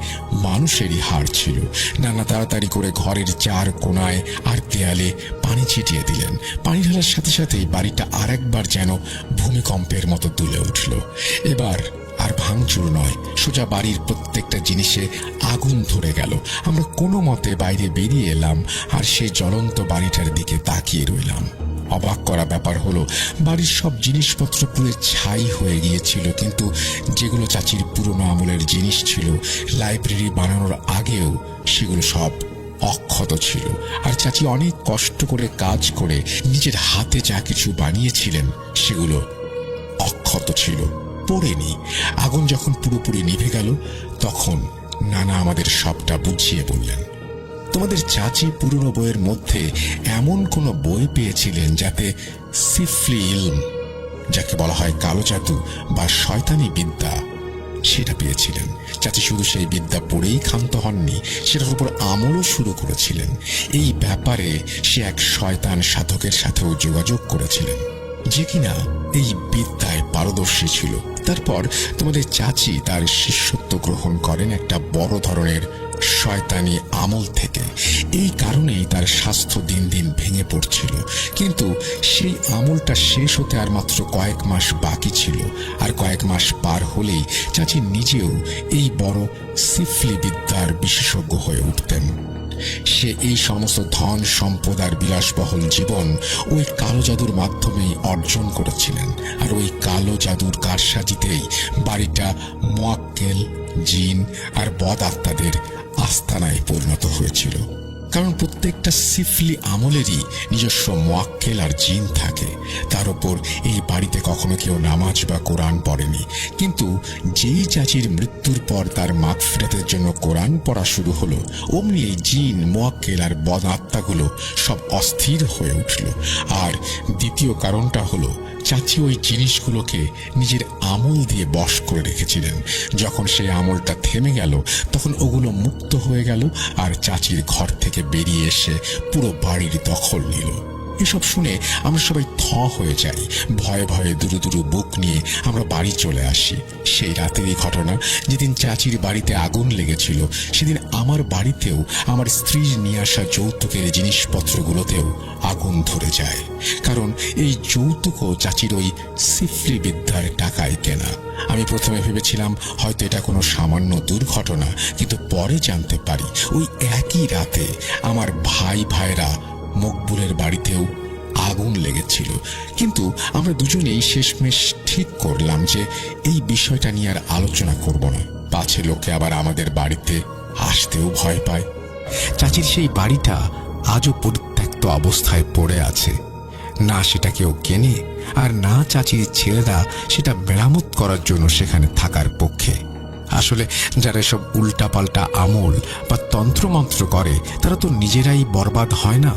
মানুষেরই হাড় ছিল। নানা তাড়াতাড়ি করে ঘরের 4 কোণায় আর দেয়ালে পানি ছিটিয়ে দিলেন। পানি ঢালার সাথে সাথেই বাড়িটা আরেকবার যেন ভূমিকম্পের মতো দুলে উঠল। এবার আর ভাঙচুর নয়, সোজা বাড়ির প্রত্যেকটা জিনিসে আগুন ধরে গেল। আমরা কোনো মতে বাইরে বেরিয়ে এলাম আর সেই জ্বলন্ত বাড়িটার দিকে তাকিয়ে রইলাম। অবাক করা ব্যাপার হলো, বাড়ির সব জিনিসপত্র পুরো ছাই হয়ে গিয়েছিল, কিন্তু যেগুলো চাচির পুরনো আমলের জিনিস ছিল, লাইব্রেরি বানানোর আগেও সেগুলো সব অক্ষত ছিল। আর চাচি অনেক কষ্ট করে কাজ করে নিজের হাতে যা কিছু বানিয়েছিলেন সেগুলো অক্ষত ছিল, পড়েনি। আগুন যখন পুরোপুরি নিভে গেল তখন নানা আমাদের সবটা বুঝিয়ে বললেন, তোমাদের চাচি পুরনো বইয়ের মধ্যে এমন কোনো বই পেয়েছিলেন যাতে সিফলি ইলম, যাকে বলা হয় কালো জাদু বা শয়তানি বিদ্যা, সেটা পেয়েছিলেন। চাচি শুধু সেই বিদ্যা পড়েই ক্ষান্ত হননি, সেটার উপর আমলও শুরু করেছিলেন। এই ব্যাপারে সে এক শয়তান সাধকের সাথেও যোগাযোগ করেছিলেন, যে কিনা এই বিদ্যায় পারদর্শী ছিল। তারপর তোমাদের চাচি তার শিষ্যত্ব গ্রহণ করেন একটা বড় ধরনের শয়তানি আমল থেকে। এই কারণেই তার স্বাস্থ্য দিন দিন ভেঙে পড়ছিল। কিন্তু সেই আমলটা শেষ হতে আর মাত্র কয়েক মাস বাকি ছিল, আর কয়েক মাস পার হলেই চাচি নিজেও এই বড় সিফলি বিদ্যার বিশেষজ্ঞ হয়ে উঠতেন। সে এই সমস্ত ধন সম্পদ আর বিলাসবহুল জীবন ওই কালো জাদুর মাধ্যমেই অর্জন করেছিলেন। আর ওই কালো জাদুর কারসাজিতেই বাড়িটা মুয়াক্কেল, জিন আর বদ আত্মাদের আস্তানায় পরিণত হয়েছিল। কারণ প্রত্যেকটা সিফলি আমলেরই নিজস্ব মুয়াক্কেল আর জিন থাকে। তার উপর এই বাড়িতে কখনো কেউ নামাজ বা কোরআন পড়েনি, কিন্তু যেই চাচির মৃত্যুর পর তার মাগফিরাতের জন্য কোরআন পড়া শুরু হলো, অমনি এই জিন, মুয়াক্কেল আর বদ আত্মাগুলো সব অস্থির হয়ে উঠল। আর দ্বিতীয় কারণটা হলো, চাচি ওই জিনিসগুলোকে নিজের আমল দিয়ে বশ করে রেখেছিলেন। যখন সেই আমলটা থেমে গেল তখন ওগুলো মুক্ত হয়ে গেল, আর চাচির ঘর থেকে বেরিয়ে এসে পুরো বাড়ির দখল নিল। এসব শুনে আমরা সবাই থ হয়ে যাই। ভয়ে ভয়ে দুরু দুরু বুক নিয়ে আমরা বাড়ি চলে আসি। সেই রাতেরই ঘটনা, যেদিন চাচির বাড়িতে আগুন লেগেছিল, সেদিন আমার বাড়িতেও আমার স্ত্রীর নিয়ে আসা যৌতুকের জিনিসপত্রগুলোতেও আগুন ধরে যায়। কারণ এই যৌতুকও চাচির ওই সিফলি বিদ্যার টাকায় কেনা। আমি প্রথমে ভেবেছিলাম হয়তো এটা কোনো সামান্য দুর্ঘটনা, কিন্তু পরে জানতে পারি ওই একই রাতে আমার ভাইরা মকবুলের বাড়িতেও আগুন লেগেছিল। কিন্তু আমরা দুজনেই শেষমেশ ঠিক করলাম যে এই বিষয়টা নিয়ে আর আলোচনা করব না, পাছে লোকে আবার আমাদের বাড়িতে আসতেও ভয় পায়। চাচির সেই বাড়িটা আজও পরিত্যক্ত অবস্থায় পড়ে আছে। না সেটা কেউ কেনে, আর না চাচির ছেলেরা সেটা মেরামত করার জন্য সেখানে থাকার পক্ষে। আসলে যারা সব উল্টাপাল্টা আমল বা তন্ত্রমন্ত্র করে তারা তো নিজেরাই বরবাদ হয় না,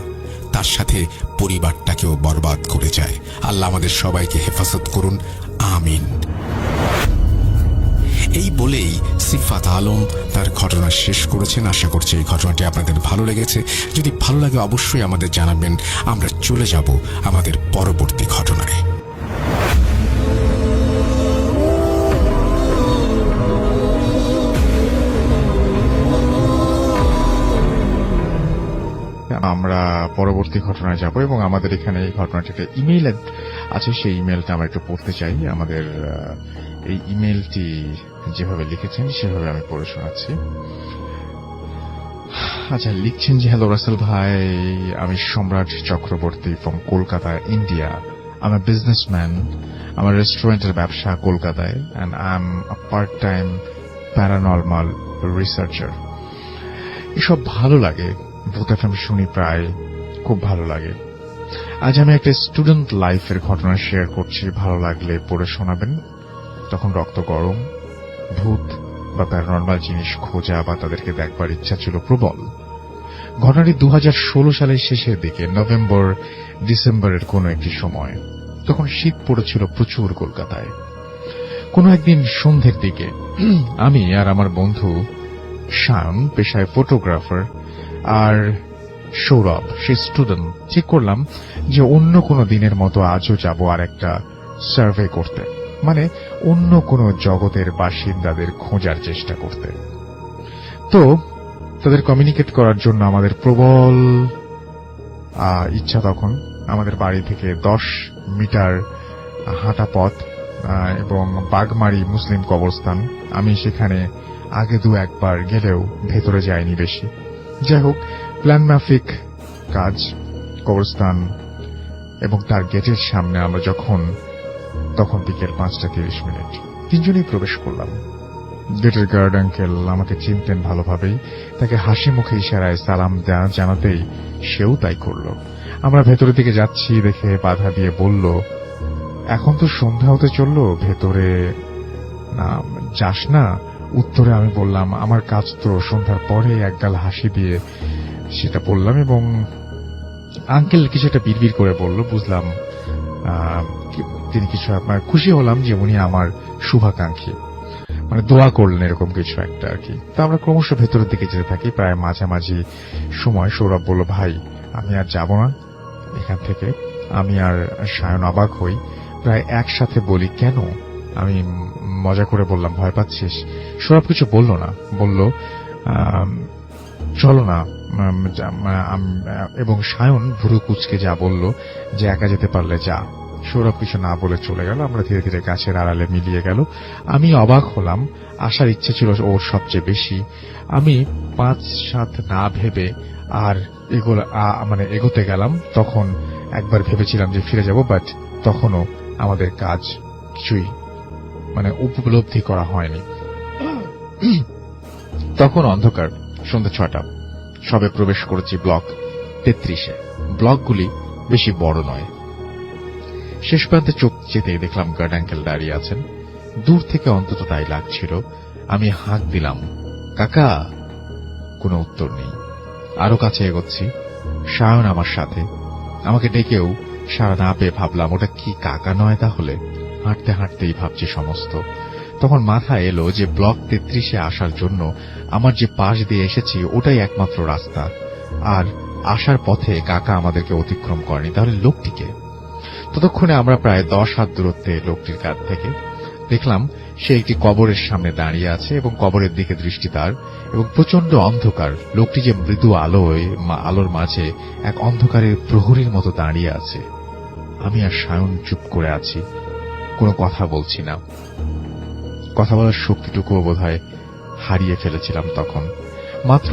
তার সাথে পরিবারটাকেও বরবাদ করে যায়। আল্লাহ আমাদের সবাইকে হেফাজত করুন, আমিন। এই বলেই সিফাত আলম তার ঘটনা শেষ করেছেন। আশা করছি এই ঘটনাটি আপনাদের ভালো লেগেছে। যদি ভালো লাগে অবশ্যই আমাদের জানাবেন। আমরা চলে যাব আমাদের পরবর্তী ঘটনায়। আমরা পরবর্তী ঘটনায় যাব এবং আমাদের এখানে এই ঘটনাটিতে ইমেইল আছে, সেই ইমেলটা আমরা একটু পড়তে চাই। আমাদের এই ইমেলটি যেভাবে লিখেছেন সেভাবে আমি পড়ে শোনাচ্ছি। আচ্ছা, লিখছেন যে, হ্যালো রাসেল ভাই, আমি সম্রাট চক্রবর্তী ফ্রম কলকাতা, ইন্ডিয়া। আমি বিজনেসম্যান, আমার রেস্টুরেন্টের ব্যবসা কলকাতায়, and I am a part time paranormal researcher. এসব ভালো লাগে, ভূত এফএম শুনি প্রায়, খুব ভালো লাগে। আজ আমি একটা স্টুডেন্ট লাইফের ঘটনা শেয়ার করছি, ভালো লাগলে পড়ে শোনাবেন। তখন রক্ত গরম, ভূত বা প্যারানর্মাল জিনিস খোঁজা বা তাদেরকে দেখবার ইচ্ছা ছিল প্রবল। ঘটনাটি 2016 সালের শেষের দিকে, নভেম্বর ডিসেম্বরের কোন একটি সময়। তখন শীত পড়েছিল প্রচুর কলকাতায়। কোন একদিন সন্ধ্যের দিকে আমি আর আমার বন্ধু শায়ন, পেশায় ফটোগ্রাফার, আর সৌরভ, সে স্টুডেন্ট, ঠিক করলাম যে অন্য কোনো দিনের মতো আজও যাব আর একটা সার্ভে করতে, মানে অন্য কোনো জগতের বাসিন্দাদের খোঁজার চেষ্টা করতে। তো তাদের কমিউনিকেট করার জন্য আমাদের প্রবল ইচ্ছা। তখন আমাদের বাড়ি থেকে 10 মিটার হাঁটা পথ এবং বাগমারি মুসলিম কবরস্থান। আমি সেখানে আগে 2-1 বার গেলেও ভেতরে যাইনি বেশি। যাই হোক, প্ল্যান মাফিক কাজ, কবরস্থান এবং তার গেটের সামনে আমরা তখন বিকেল 5:30। তিনজনেই প্রবেশ করলাম। গেটের গার্ড আঙ্কেল আমাকে চিনতেন ভালোভাবেই। তাকে হাসি মুখে ইশারায় সালাম জানাতেই সেও তাই করল। আমরা ভেতরের দিকে যাচ্ছি দেখে বাধা দিয়ে বলল, এখন তো সন্ধ্যা হতে চলল, ভেতরে যাস না? উত্তরে আমি বললাম, আমার কাজ তো সন্ধ্যার পরে, একগাল হাসি দিয়ে সেটা বললাম এবং আঙ্কেল কিছু একটা বিড়বিড় করে বলল। বুঝলাম তিনি কিছু, আপনার খুশি হলাম যে উনি আমার শুভাকাঙ্ক্ষী, মানে দোয়া করলেন এরকম কিছু একটা আর কি। তো আমরা ক্রমশ ভেতরের দিকে যেতে থাকি। প্রায় মাঝামাঝি সময় সৌরভ বলল, ভাই আমি আর যাব না এখান থেকে। আমি আর সায়ন অবাক হই, প্রায় একসাথে বলি, কেন? আমি মজা করে বললাম, ভয় পাচ্ছিস? সৌরভ কিছু বলল না, বলল চলো না। এবং সায়ন ভুরু কুচকে যা বলল যে একা যেতে পারলে যা। সৌরভ কিছু না বলে চলে গেল। আমরা ধীরে ধীরে গাছের আড়ালে মিলিয়ে গেল। আমি অবাক হলাম, আসার ইচ্ছে ছিল ওর সবচেয়ে বেশি। আমি 5-7 না ভেবে আর এগোতে গেলাম। তখন একবার ভেবেছিলাম যে ফিরে যাব, বাট তখনও আমাদের কাজ কিছুই উপলব্ধি করা হয়নি। তখন অন্ধকার, সন্ধ্যা 6টা। সবে প্রবেশ করেছি ব্লক 33-এ। ব্লকগুলি বেশি বড় নয়। শেষ প্রান্তে চোখ যেতেই দেখলাম গার্ড আঙ্কেল দাঁড়িয়ে আছেন। দূর থেকে অন্তত তাই লাগছিল। আমি হাঁক দিলাম, কাকা। কোনো উত্তর নেই। আরো কাছে এগোচ্ছি, সায়ন আমার সাথে। আমাকে ডেকেও সাড়া না পেয়ে ভাবলাম, ওটা কি কাকা নয় তাহলে? হাঁটতে হাঁটতেই ভাবছি সমস্ত। তখন মাথায় এলো যে ব্লক 33-এ আসার জন্য আমার যে পাশ দিয়ে এসেছি ওটাই একমাত্র রাস্তা, আর আসার পথে কাকা আমাদেরকে অতিক্রম করেনি। তাহলে লোকটিকে? ততক্ষণে আমরা প্রায় 10 হাত দূরত্বে লোকটির কাছ থেকে দেখলাম সে একটি কবরের সামনে দাঁড়িয়ে আছে এবং কবরের দিকে দৃষ্টি তার, এবং প্রচন্ড অন্ধকার। লোকটি যে মৃদু আলোর মাঝে এক অন্ধকারের প্রহরীর মতো দাঁড়িয়ে আছে। আমি আর সায়ন চুপ করে আছি, কোনো কথা বলছি না। কথা বলার শক্তিটুকুও বোধহয় হারিয়ে ফেলেছিলাম তখন। মাত্র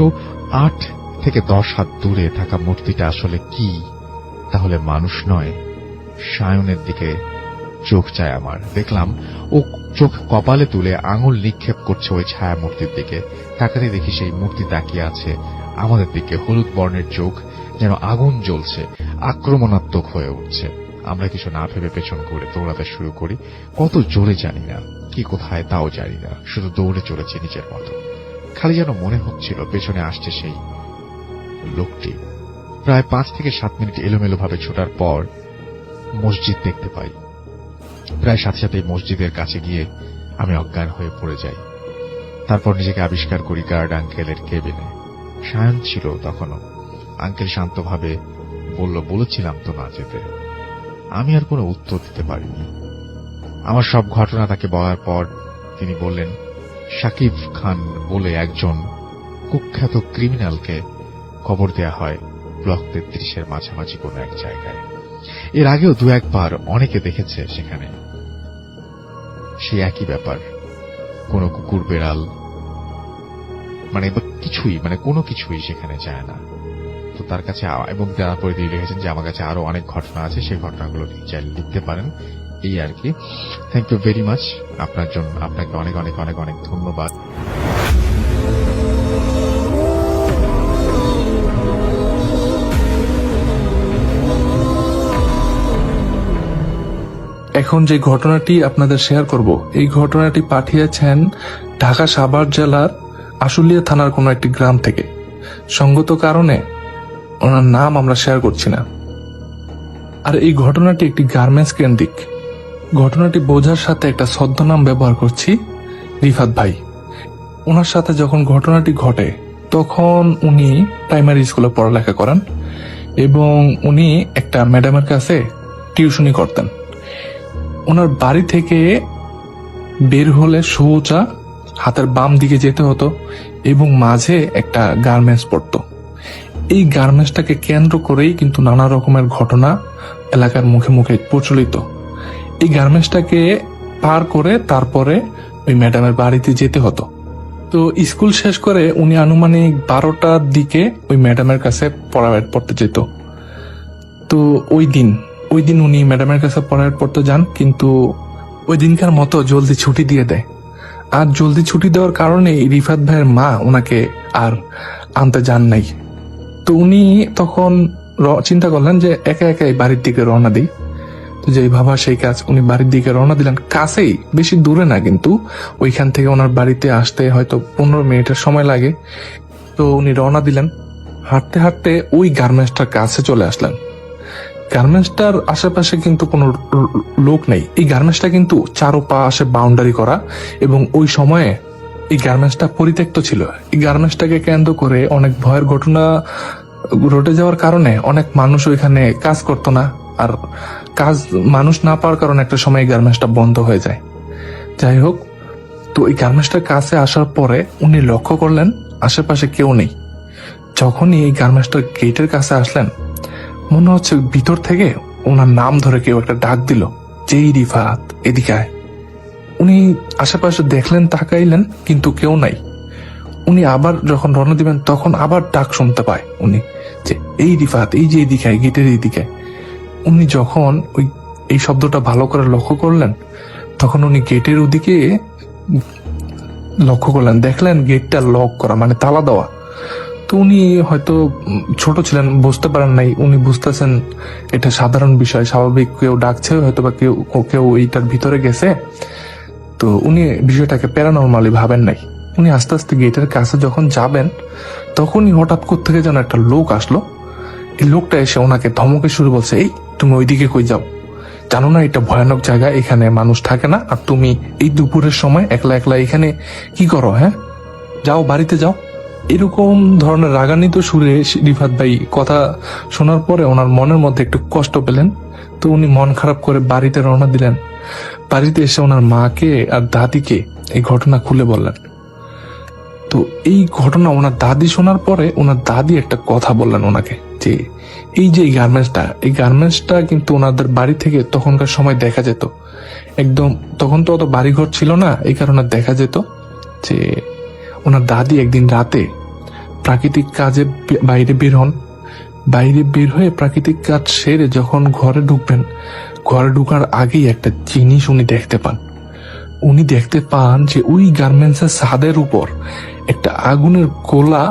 8 থেকে 10 হাত দূরে থাকা মূর্তিটা আসলে কি? তাহলে মানুষ নয়? সায়নের দিকে চোখ চায় আমার। দেখলাম ও চোখ কপালে তুলে আঙুল নিক্ষেপ করছে ওই ছায়া মূর্তির দিকে। তাকাতে দেখি সেই মূর্তি তাকিয়ে আছে আমাদের দিকে। হলুদ বর্ণের চোখ, যেন আগুন জ্বলছে, আক্রমণাত্মক হয়ে উঠছে। আমরা কিছু না ভেবে পেছন ঘুরে দৌড়াতে শুরু করি। কত জোরে জানি না, কি কোথায় তাও জানি না, শুধু দৌড়ে চলেছে নিজের মতো। খালি যেন মনে হচ্ছিল পেছনে আসছে সেই লোকটি। প্রায় 5 থেকে 7 মিনিট এলোমেলো ভাবে ছোটার পর মসজিদ দেখতে পাই। প্রায় সাথে সাথেই মসজিদের কাছে গিয়ে আমি অজ্ঞান হয়ে পড়ে যাই। তারপর নিজেকে আবিষ্কার করি গার্ড আঙ্কেলের কেবিনে। সায়ন ছিল তখনও। আঙ্কেল শান্তভাবে বলেছিলাম তো না যেতে। আমি আর কোনো উত্তর দিতে পারিনি। আমার সব ঘটনা তাকে বলার পর তিনি বললেন, শাকিব খান বলে একজন কুখ্যাত ক্রিমিনালকে খবর দেয়া হয় ব্লক 33-এর মাঝামাঝি কোনো এক জায়গায়। এর আগেও দু একবার অনেকে দেখেছে সেখানে সেই একই ব্যাপার। কোনো কুকুর বেড়াল কোনো কিছুই সেখানে যায় না। তো তার কাছে এবং তারপরে তিনি লিখেছেন যে আমার কাছে আরো অনেক ঘটনা আছে, সেই ঘটনাগুলো চাইলে লিখতে পারেন। এই আর কি। Thank you very much. আপনাকে অনেক অনেক অনেক অনেক ধন্যবাদ। এখন যে ঘটনাটি আপনাদের শেয়ার করব, এই ঘটনাটি পাঠিয়েছেন ঢাকা সাভার জেলার আশুলিয়া থানার কোনো একটি গ্রাম থেকে। সঙ্গত কারণে ওনার নাম আমরা শেয়ার করছি না। আর এই ঘটনাটি একটি গার্মেন্টস কেন্দ্রিক। ঘটনাটি বোঝার সাথে একটা ছদ্মনাম ব্যবহার করছি, রিফাত ভাই। ওনার সাথে যখন ঘটনাটি ঘটে তখন উনি প্রাইমারি স্কুলে পড়ালেখা করেন এবং উনি একটা ম্যাডামের কাছে টিউশনি করতেন। ওনার বাড়ি থেকে বের হলে সোজা হাতের বাম দিকে যেতে হতো এবং মাঝে একটা গার্মেন্টস পড়তো। এই গার্মেন্টসটাকে কেন্দ্র করেই কিন্তু নানা রকমের ঘটনা এলাকার মুখে মুখে প্রচলিত। এই গার্মেন্টসটাকে পার করে তারপরে ওই ম্যাডামের বাড়িতে যেতে হতো। তো স্কুল শেষ করে উনি আনুমানিক 12টার দিকে ওই ম্যাডামের কাছে পড়তে যেত। তো ওই দিন উনি ম্যাডামের কাছে পড়তে যান, কিন্তু ওই দিনকার মতো জলদি ছুটি দিয়ে দেয়। আর জলদি ছুটি দেওয়ার কারণে রিফাত ভাইয়ের মা ওনাকে আর আনতে যান নাই। তো উনি তখন চিন্তা করলেন যে একা একাই বাড়ির দিকে রওনা দিই। তো যেই ভাবা সেই কাজ, উনি বাড়ির দিকে রওনা দিলেন। কাছেই, বেশি দূরে না, কিন্তু ওইখান থেকে ওনার বাড়িতে আসতে হয়তো 15 মিনিটের সময় লাগে। তো উনি রওনা দিলেন। হাঁটতে হাঁটতে ওই গার্মেন্টসটার কাছে চলে আসলেন। গার্মেন্টসটার আশেপাশে কিন্তু কোনো লোক নেই। এই গার্মেন্টসটা কিন্তু চারপাশে বাউন্ডারি করা এবং ওই সময়ে এই গার্মেন্টসটা পরিত্যক্ত ছিল। এই গার্মেন্টসটাকে কেন্দ্র করে অনেক ভয়ের ঘটনা ঘটে যাওয়ার কারণে অনেক মানুষ ওইখানে কাজ করতো না। আর মানুষ না পাওয়ার কারণে একটা সময় এই গার্মেন্টসটা বন্ধ হয়ে যায়। যাই হোক, তো এই গার্মেন্টসটার কাছে আসার পরে উনি লক্ষ্য করলেন আশেপাশে কেউ নেই। যখনই এই গার্মেন্টসটার গেটের কাছে আসলেন, মনে হচ্ছে ভিতর থেকে ওনার নাম ধরে কেউ একটা ডাক দিল, যেই রিফাত, এদিকে আয়। উনি আশেপাশে দেখলেন, তাকাইলেন, কিন্তু কেউ নাই। উনি আবার যখন রওনা দিবেন তখন আবার ডাক শুনতে পায় উনি, যে এই রিফাত, এই যে এদিকে আয়, গেটের এদিকে। উনি যখন এই শব্দটা ভালো করে লক্ষ্য করলেন, তখন উনি গেটের ওদিকে লক্ষ্য করলেন, দেখলেন গেটটা লক করা, মানে তালা দেওয়া। তো উনি হয়তো ছোট ছিলেন, বুঝতে পারেন নাই। উনি বুঝতেছেন এটা সাধারণ বিষয়, স্বাভাবিক, কেউ ডাকছে, হয়তো বা কেউ এইটার ভিতরে গেছে। তো উনি বিষয়টাকে প্যারানরমালি ভাবেন নাই। উনি আস্তে আস্তে গেটের কাছে যখন যাবেন, তখনই হঠাৎ থেকে যেন একটা লোক আসলো। এই লোকটা এসে ওনাকে ধমকে শুরু বলছে, এই তুমি ওইদিকে কই যাও? জানো না এটা ভয়ানক জায়গা, এখানে মানুষ থাকে না, আর তুমি এই দুপুরের সময় একলা একলা এখানে কি করো? হ্যাঁ, যাও, বাড়িতে যাও। এরকম ধরনের রাগান্বিত সুরে রিফাত ভাই কথা শোনার পরে ওনার মনের মধ্যে একটু কষ্ট পেলেন। তো উনি মন খারাপ করে বাড়িতে রওনা দিলেন। বাড়িতে এসে ওনার মাকে আর দাদিকে এই ঘটনা খুলে বললেন। তো এই ঘটনা ওনার দাদি শোনার পরে ওনার দাদি একটা কথা বললেন ওনাকে, যে এই যে এই গার্মেন্টসটা কিন্তু ওনাদের বাড়ি থেকে তখনকার সময় দেখা যেত একদম। তখন তো অত বাড়িঘর ছিল না, এই কারণে দেখা যেত যে ওনার দাদি একদিন রাতে প্রাকৃতিক কাজে বাইরে বের হন। বাইরে বের হয়ে প্রাকৃতিক কাজ সেরে যখন ঘরে ঢুকবেন, ঘরে ঢুকার আগেই একটা জিনিস উনি দেখতে পান। উনি দেখতে পান যে ওই গার্মেন্টসের ছাদের উপর একটা আগুনের গোলা,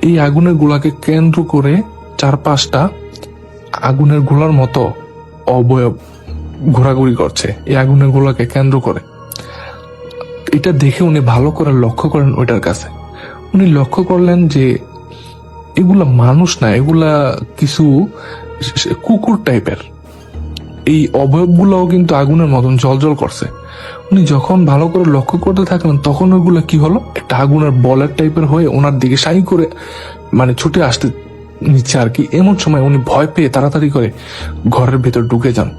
এই আগুনের গোলাকে কেন্দ্র করে 4-5টা আগুনের গোলার মতো অবয়ব ঘোরাঘুরি করছে এই আগুনের গোলাকে কেন্দ্র করে। এটা দেখে উনি ভালো করে লক্ষ্য করেন ওইটার কাছে। উনি লক্ষ্য করলেন যে এগুলা মানুষ না, এগুলা কিছু কুকুর টাইপের। এই অবয়বগুলোও কিন্তু আগুনের মতন জলজল করছে। উনি যখন ভালো করে লক্ষ্য করতে থাকলেন তখন ওইগুলো কি হলো, একটা আগুনের বলের টাইপের হয়ে ওনার দিকে সাই করে মানে ছুটে আসতে নিচ্ছে আর কি। এমন সময় উনি ভয় পেয়ে তাড়াতাড়ি করে ঘরের ভেতর ঢুকে যান।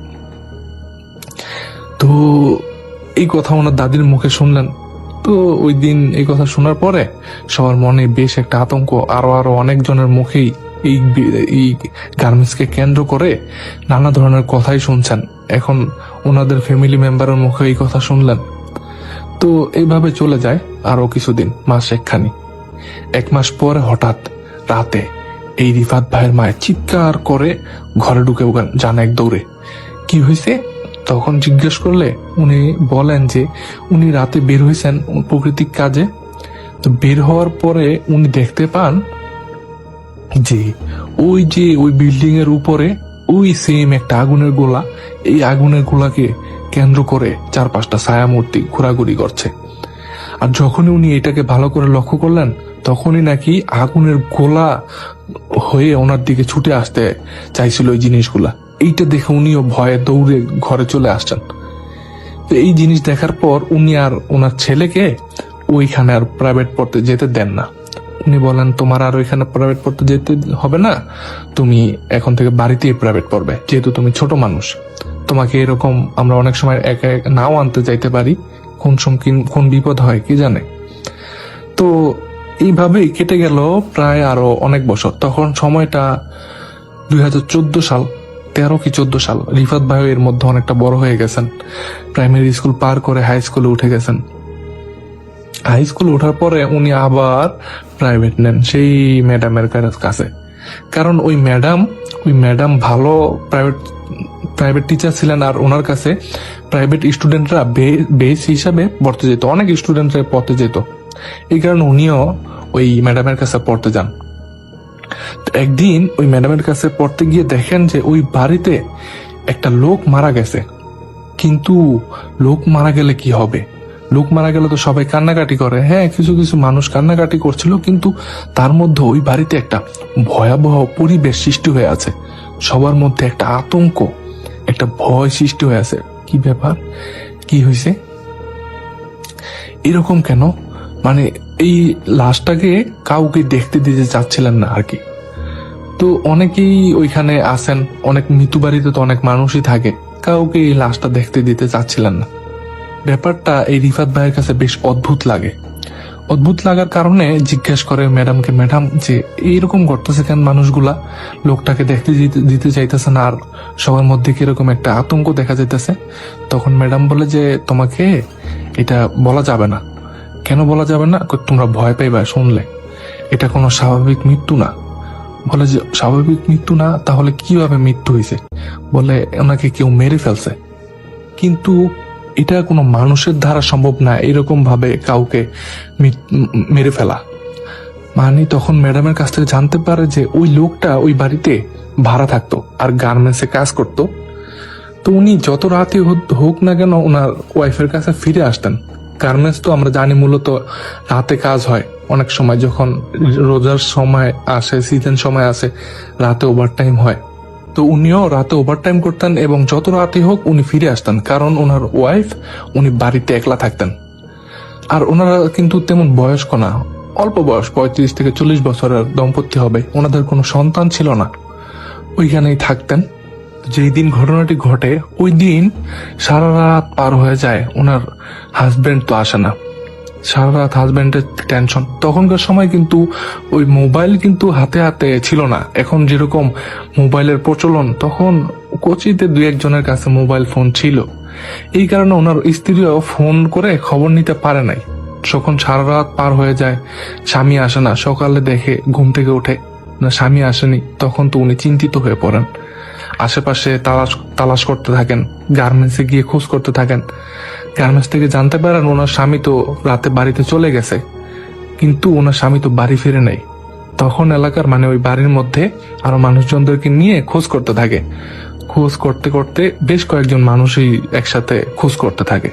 তো এই কথা ওনার দাদির মুখে শুনলেন। তো ওই দিন এই কথা শোনার পরে সবার মনে বেশ একটা আতঙ্ক, আরো অনেকজনের মুখেই এই গার্মেন্টসকে কেন্দ্র করে নানা ধরনের কথাই শুনছেন। এখন ওনাদের ফ্যামিলি মেম্বারের মুখে এই কথা শুনলেন। তো এইভাবে চলে যায় আরো কিছুদিন, মাস একখানি। 1 মাস পরে হঠাৎ রাতে এই রিফাত ভাইয়ের মায়ের চিৎকার করে ঘরে ঢুকে যান এক দৌড়ে। কি হয়েছে তখন জিজ্ঞেস করলে উনি বলেন যে উনি রাতে বের হয়েছেন প্রাকৃতিক কাজে। তো বের হওয়ার পরে উনি দেখতে পান যে ওই বিল্ডিং এর উপরে ওই সেম একটা আগুনের গোলা, এই আগুনের গোলাকে কেন্দ্র করে 4-5টা ছায়ামূর্তি ঘোরাঘুরি করছে। আর যখনই উনি এটাকে ভালো করে লক্ষ্য করলেন তখনই নাকি আগুনের গোলা হয়ে ওনার দিকে ছুটে আসতে চাইছিল ওই জিনিসগুলা। এইটা দেখে উনিও ভয়ে দৌড়ে ঘরে চলে আসছেন। তো এই জিনিস দেখার পর উনি আর ওনার ছেলেকে ওইখানে আর প্রাইভেট পড়তে যেতে দেন না। উনি বলেন তোমার আর ওইখানে প্রাইভেট পড়তে যেতে হবে না, তুমি এখন থেকে বাড়িতেই প্রাইভেট পড়বে, যেহেতু তুমি ছোট মানুষ। তোমাকে এরকম আমরা অনেক সময় একা নাও আনতে যাইতে পারি, কোন বিপদ হয় কি জানে। তো এইভাবেই কেটে গেল প্রায় আরো অনেক বছর। তখন সময়টা 2014 সাল, 13 কি 14 সাল। রিফাত ভাই এর মধ্যে অনেকটা বড় হয়ে গেছেন, প্রাইমারি স্কুল পার করে হাই স্কুলে উঠে গেছেন। হাই স্কুল ওঠার পরে উনি আবার প্রাইভেট নেন সেই ম্যাডামের কাছে। কারণ ওই ম্যাডাম ভালো প্রাইভেট টিচার ছিলেন, আর ওনার কাছে প্রাইভেট স্টুডেন্টরা বেস হিসাবে পড়তে যেত, অনেক স্টুডেন্টরা পড়তে যেত। এই কারণে উনিও ওই ম্যাডামের কাছে পড়তে যান। একদিন ওই ম্যাডামের কাছে পড়তে গিয়ে দেখেন যে ওই বাড়িতে একটা লোক মারা গেছে। কিন্তু লোক মারা গেলে কি হবে, লোক মারা গেলে তো সবাই কান্নাকাটি করে। হ্যাঁ, কিছু কিছু মানুষ কান্নাকাটি করছিল, কিন্তু তার মধ্যে ওই বাড়িতে একটা ভয়াবহ পরিবেশ সৃষ্টি হয়ে আছে। সবার মধ্যে একটা আতঙ্ক, একটা ভয় সৃষ্টি হয়ে আছে। কি ব্যাপার, কি হয়েছে, এরকম কেন? মানে এই লাশটাকে কাউকে দেখতে দিতে চাচ্ছিলেন না আর কি। তো অনেকেই ওইখানে আসেন, অনেক মৃত্যু বাড়িতে তো অনেক মানুষই থাকে, কাউকে এই লাশটা দেখতে দিতে চাচ্ছিলেন না। ব্যাপারটা এই রিফাত ভাইয়ের কাছে বেশ অদ্ভুত লাগে। অদ্ভুত লাগার কারণে জিজ্ঞেস করে ম্যাডামকে, ম্যাডাম যে এইরকম করতেছে কেন মানুষগুলা, লোকটাকে দেখতে দিতে চাইতেছে না, আর সবার মধ্যে কিরকম একটা আতঙ্ক দেখা যাইতেছে। তখন ম্যাডাম বলে যে তোমাকে এটা বলা যাবে না। কেন বলা যাবে না? তোমরা ভয় পাইবা শুনলে, এটা কোনো স্বাভাবিক মৃত্যু না। বলে যে স্বাভাবিক মৃত্যু না, তাহলে কিভাবে মৃত্যু হয়েছে? বলে ওনাকে কেউ মেরে ফেলছে। কিন্তু এটা কোনো মানুষের দ্বারা সম্ভব না এরকম ভাবে কাউকে মেরে ফেলা। মানে তখন ম্যাডামের কাছ থেকে জানতে পারে যে ওই লোকটা ওই বাড়িতে ভাড়া থাকতো আর গার্মেন্টসে কাজ করতো। তো উনি যত রাতে হোক না কেন ওনার ওয়াইফের কাছে ফিরে আসতেন। গার্মেন্টস তো আমরা জানি মূলত রাতে কাজ হয়, অনেক সময় যখন রোজার সময় আসে, সিজন সময় আসে, রাতে ওভারটাইম হয়। তো উনিও রাতে ওভারটাইম করতেন এবং যত রাতে হোক উনি ফিরে আসতেন, কারণ ওনার ওয়াইফ উনি বাড়িতে একলা থাকতেন। আর ওনারা কিন্তু তেমন বয়স্ক না, অল্প বয়স, 35 থেকে 40 বছরের দম্পতি হবে। ওনাদের কোনো সন্তান ছিল না, ওইখানেই থাকতেন। যেই দিন ঘটনাটি ঘটে ওই দিন সারা রাত পার হয়ে যায়, ওনার হাজবেন্ড তো আসে না। সারা রাত হাজবেন্ডের টেনশন। তখনকার সময় কিন্তু ওই মোবাইল কিন্তু হাতে হাতে ছিল না, এখন যেরকম মোবাইলের প্রচলন, তখন কোচিতে 2-1 কাছে মোবাইল ফোন ছিল। এই কারণে ওনার স্ত্রীও ফোন করে খবর নিতে পারে নাই। যখন সারা রাত পার হয়ে যায়, স্বামী আসে না, সকালে দেখে ঘুম থেকে উঠে না স্বামী আসেনি, তখন তো উনি চিন্তিত হয়ে পড়েন। আশেপাশে তালাশ করতে থাকেন, গার্মেন্টসে গিয়ে খোঁজ করতে থাকেন। গার্মেন্টস থেকে জানতে পারেন ওনার স্বামী তো রাতে বাড়িতে চলে গেছে, কিন্তু ওনার স্বামী তো বাড়ি ফিরে নেই। তখন এলাকার মানে ওই বাড়ির মধ্যে আরো মানুষজনদেরকে নিয়ে খোঁজ করতে থাকে। খোঁজ করতে করতে বেশ কয়েকজন মানুষই একসাথে খোঁজ করতে থাকে।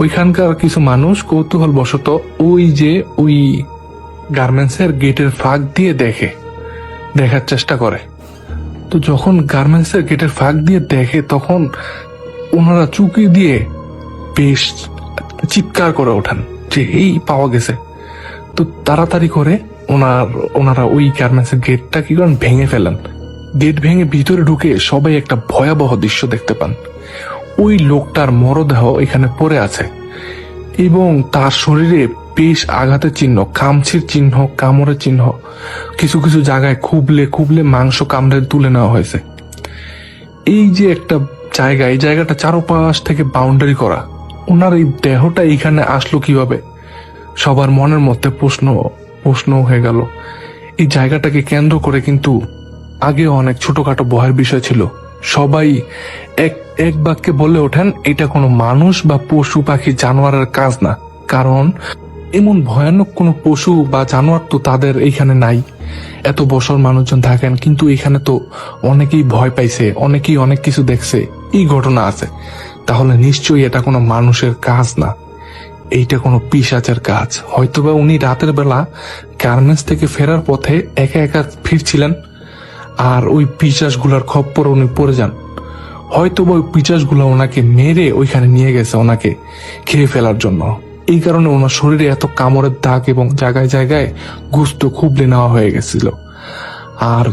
ওইখানকার কিছু মানুষ কৌতূহল বশত ওই গার্মেন্টসের গেটের ফাঁক দিয়ে দেখার চেষ্টা করে। তো যখন গার্মেন্টসের গেটের ফাঁক দিয়ে দেখে তখন ওনারা চুকি দিয়ে বেশ চিৎকার করে ওঠেন যে এই পাওয়া গেছে। তো তাড়াতাড়ি করে ওনারা ওই গার্মেন্টসের গেটটা কি করেন, ভেঙে ফেলেন। গেট ভেঙে ভিতরে ঢুকে সবাই একটা ভয়াবহ দৃশ্য দেখতে পান। ওই লোকটার মরদেহ এখানে পড়ে আছে এবং তার শরীরে বেশ আঘাতের চিহ্ন, কামছির চিহ্ন, কামড়ের চিহ্ন, কিছু কিছু জায়গায় খুবলে খুবলে মাংস কামড়ে তুলে নেওয়া হয়েছে। এই যে একটা জায়গা, এই জায়গাটা চারপাশ থেকে বাউন্ডারি করা, ওনার এই দেহটা এইখানে আসলো কিভাবে, সবার মনের মধ্যে প্রশ্ন হয়ে গেল। এই জায়গাটাকে কেন্দ্র করে কিন্তু আগে অনেক ছোটখাটো ভয়ের বিষয় ছিল। সবাই এক বাক্যে বলে ওঠেন এটা কোনো মানুষ বা পশু পাখি জানোয়ারের কাজ না, কারণ এমন ভয়ানক কোনো পশু বা জানোয়ার তো তাদের এইখানে নাই। এত বছর মানুষজন থাকেন, কিন্তু এখানে তো অনেকেই ভয় পাইছে, অনেকেই অনেক কিছু দেখছে, এই ঘটনা আছে। তাহলে নিশ্চয়ই এটা কোনো মানুষের কাজ না, এইটা কোনো পিশাচের কাজ। হয়তোবা উনি রাতের বেলা গার্মেন্টস থেকে ফেরার পথে একা একা ফিরছিলেন, আর ওই পিশাচগুলার খপ্পর উনি পড়ে যান। হয়তোবা ওই পিশাচগুলো ওনাকে মেরে ওইখানে নিয়ে গেছে ওনাকে খেয়ে ফেলার জন্য। এই কারণে ওনার শরীরে এত কামড়ের দাগ এবং জায়গায় জায়গায় গোস্ত খুবলে নেওয়া হয়ে গেছিল। আর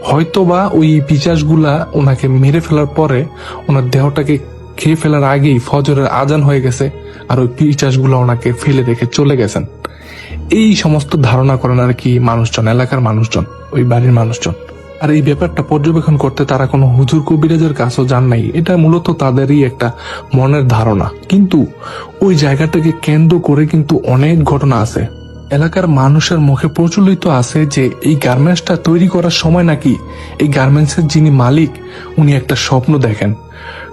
হয়তোবা ওই পিশাচগুলা ওনাকে মেরে ফেলার পরে ওনার দেহটাকে খেয়ে ফেলার আগেই ফজরের আজান হয়ে গেছে, আর ওই পিশাচগুলো ওনাকে ফেলে রেখে চলে গেছেন। এই সমস্ত ধারণা করেন আর কি মানুষজন, এলাকার মানুষজন, ওই বাড়ির মানুষজন। আর এই ব্যাপারটা পর্যবেক্ষণ করতে তারা কোনো হুজুর কবিরাজের কাছেও যান নাই, এটা মূলত তাদেরই একটা মনের ধারণা। কিন্তু ওই জায়গাটাকে কেন্দ্র করে কিন্তু অনেক ঘটনা আছে। এলাকার মানুষের মুখে প্রচলিত আছে যে এই গার্মেন্টসটা তৈরি করার সময় নাকি এই গার্মেন্টসের যিনি মালিক উনি একটা স্বপ্ন দেখেন।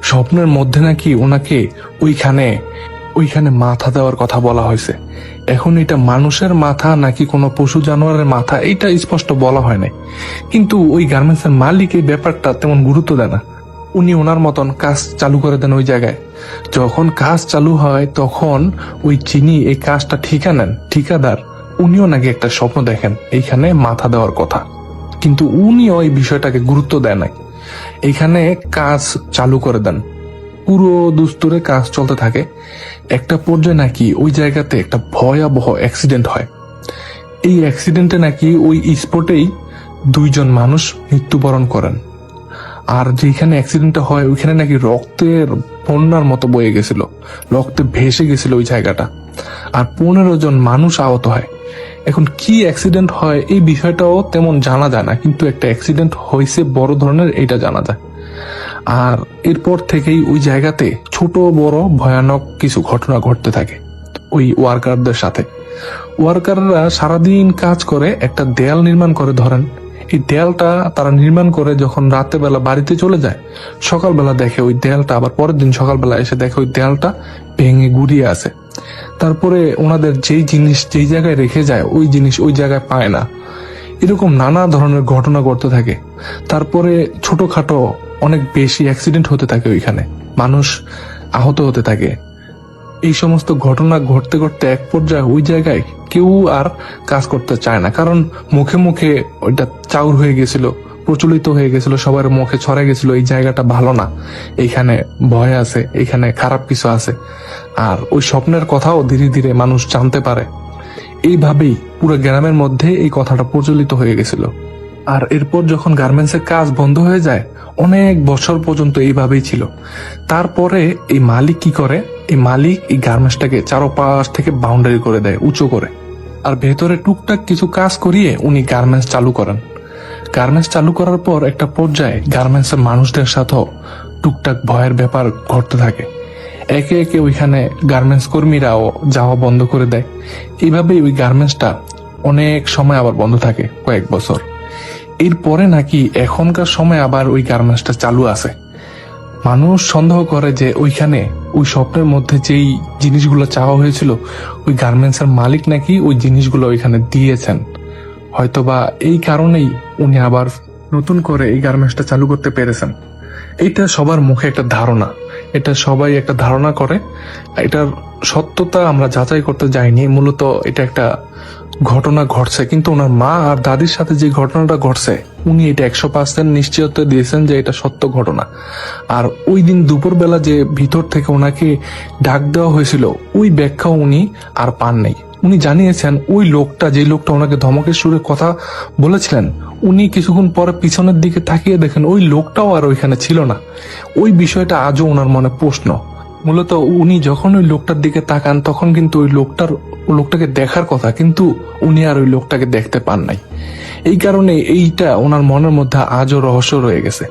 স্বপ্নের মধ্যে নাকি ওনাকে ওইখানে মাথা দেওয়ার কথা বলা হয়েছে। এখন এটা মানুষের মাথা নাকি কোনো পশু জানোয়ারের মাথা এটা স্পষ্ট বলা হয় নাই, কিন্তু ওই গার্মেন্টসের মালিক এই ব্যাপারটা তেমন গুরুত্ব দেয় না। উনি ওনার মতন কাজ চালু করে দেন ওই জায়গায়। যখন কাজ চালু হয় তখন ওই যিনি এই কাজটা ঠিকাদার উনিও নাকি একটা স্বপ্ন দেখেন এইখানে মাথা দেওয়ার কথা, কিন্তু উনিও এই বিষয়টাকে গুরুত্ব দেয় নাই। এইখানে কাজ চালু করে দেন, পুরো দুস্তুরে কাজ চলতে থাকে। একটা পর্যায়ে নাকি ওই জায়গাতে একটা ভয়াবহ অ্যাক্সিডেন্ট হয়। এই অ্যাক্সিডেন্টে নাকি ওই স্পটেই 2 জন মানুষ মৃত্যুবরণ করেন। আর যেখানে অ্যাক্সিডেন্টটা হয় ওইখানে নাকি রক্তের বন্যার মতো বয়ে গেছিল, রক্তে ভেসে গেছিল ওই জায়গাটা, আর 15 জন মানুষ আহত হয়। এখন কি অ্যাক্সিডেন্ট হয় এই বিষয়টাও তেমন জানা যায় না, কিন্তু একটা অ্যাক্সিডেন্ট হয়েছে বড় ধরনের এইটা জানা যায়। আর এরপর থেকেই ওই জায়গাতে ছোট বড় ভয়ানক কিছু ঘটনা ঘটতে থাকে ওই ওয়ার্কারদের সাথে। ওয়ার্কাররা সারাদিন কাজ করে একটা দেয়াল নির্মাণ করে, ধরেন এই দেয়ালটা তারা নির্মাণ করে যখন রাতের বেলা বাড়িতে চলে যায়, সকালবেলা দেখে ওই দেয়ালটা, আবার পরের দিন সকালবেলা এসে দেখে ওই দেয়ালটা ভেঙে গুড়িয়ে আছে। তারপরে ওনাদের যেই জিনিস যেই জায়গায় রেখে যায় ওই জিনিস ওই জায়গায় পায় না। এরকম নানা ধরনের ঘটনা ঘটতে থাকে। তারপরে ছোটখাটো অনেক বেশি অ্যাক্সিডেন্ট হতে থাকে, ওইখানে মানুষ আহত হতে থাকে। এই সমস্ত ঘটনা ঘটতে ঘটতে এক পর্যায়ে ওই জায়গায় কেউ আর কাজ করতে চায় না, কারণ মুখে মুখে ওইটা চাউর হয়ে গেছিল, প্রচলিত হয়ে গেছিল, সবার মুখে ছড়াই গেছিল এই জায়গাটা ভালো না, এইখানে ভয় আছে, এইখানে খারাপ কিছু আছে। আর ওই স্বপ্নের কথাও ধীরে ধীরে মানুষ জানতে পারে। এইভাবেই পুরো গ্রামের মধ্যে এই কথাটা প্রচলিত হয়ে গেছিল। আর এরপর যখন গার্মেন্টসের কাজ বন্ধ হয়ে যায় অনেক বছর পর্যন্ত এইভাবেই ছিল। তারপরে এই মালিক কি করে, এই মালিক এই গার্মেন্টসটাকে চারপাশ থেকে বাউন্ডারি করে দেয়, উঁচু করে, আর ভেতরে টুকটাক কিছু কাজ করিয়ে উনি গার্মেন্টস চালু করেন। গার্মেন্টস চালু করার পর একটা পর্যায়ে গার্মেন্টসের মানুষদের সাথেও টুকটাক ভয়ের ব্যাপার ঘটতে থাকে। একে একে ওইখানে গার্মেন্টস কর্মীরাও যাওয়া বন্ধ করে দেয়। এইভাবেই ওই গার্মেন্টসটা অনেক সময় আবার বন্ধ থাকে, কয়েক বছর। এরপরে নাকি এখনকার সময় আবার ওই গার্মেন্টসটা চালু আছে। মানুষ সন্দেহ করে যে ওইখানে ওই স্বপ্নের মধ্যে যেই জিনিসগুলো চাওয়া হয়েছিল ওই গার্মেন্টসের মালিক নাকি ওই জিনিসগুলো ওইখানে দিয়েছেন। হয়তোবা এই কারণেই উনি আবার নতুন করে এই গার্মেন্টসটা চালু করতে পেরেছেন। এইটা সবার মুখে একটা ধারণা, এটা সবাই একটা ধারণা করে। এটার সত্যতা আমরা যাচাই করতে যাইনি, মূলত এটা একটা ঘটনা ঘটছে। কিন্তু ওনার মা আর দাদির সাথে যে ঘটনাটা ঘটছে উনি এটা 100% নিশ্চয়তা দিয়েছেন যে এটা সত্য ঘটনা। আর ওই দিন দুপুরবেলা যে ভিতর থেকে ওনাকে ডাক দেওয়া হয়েছিল ওই ব্যাখ্যাও উনি আর পান নাই। উনি জানিয়েছেন ওই লোকটা, যে লোকটা ওনাকে ধমকের সুরে কথা বলেছিলেন, উনি কিছুক্ষণ পরে পিছনের দিকে তাকিয়ে দেখেন ওই লোকটাও আর ওইখানে ছিল না। ওই বিষয়টা আজও ওনার মনে প্রশ্ন। মূলত উনি যখন ওই লোকটার দিকে তাকান তখন কিন্তু ওই লোকটাকে দেখার কথা, কিন্তু উনি আর ওই লোকটাকে দেখতে পান নাই। এই কারণে এইটা ওনার মনের মধ্যে আজও রহস্য রয়ে গেছে।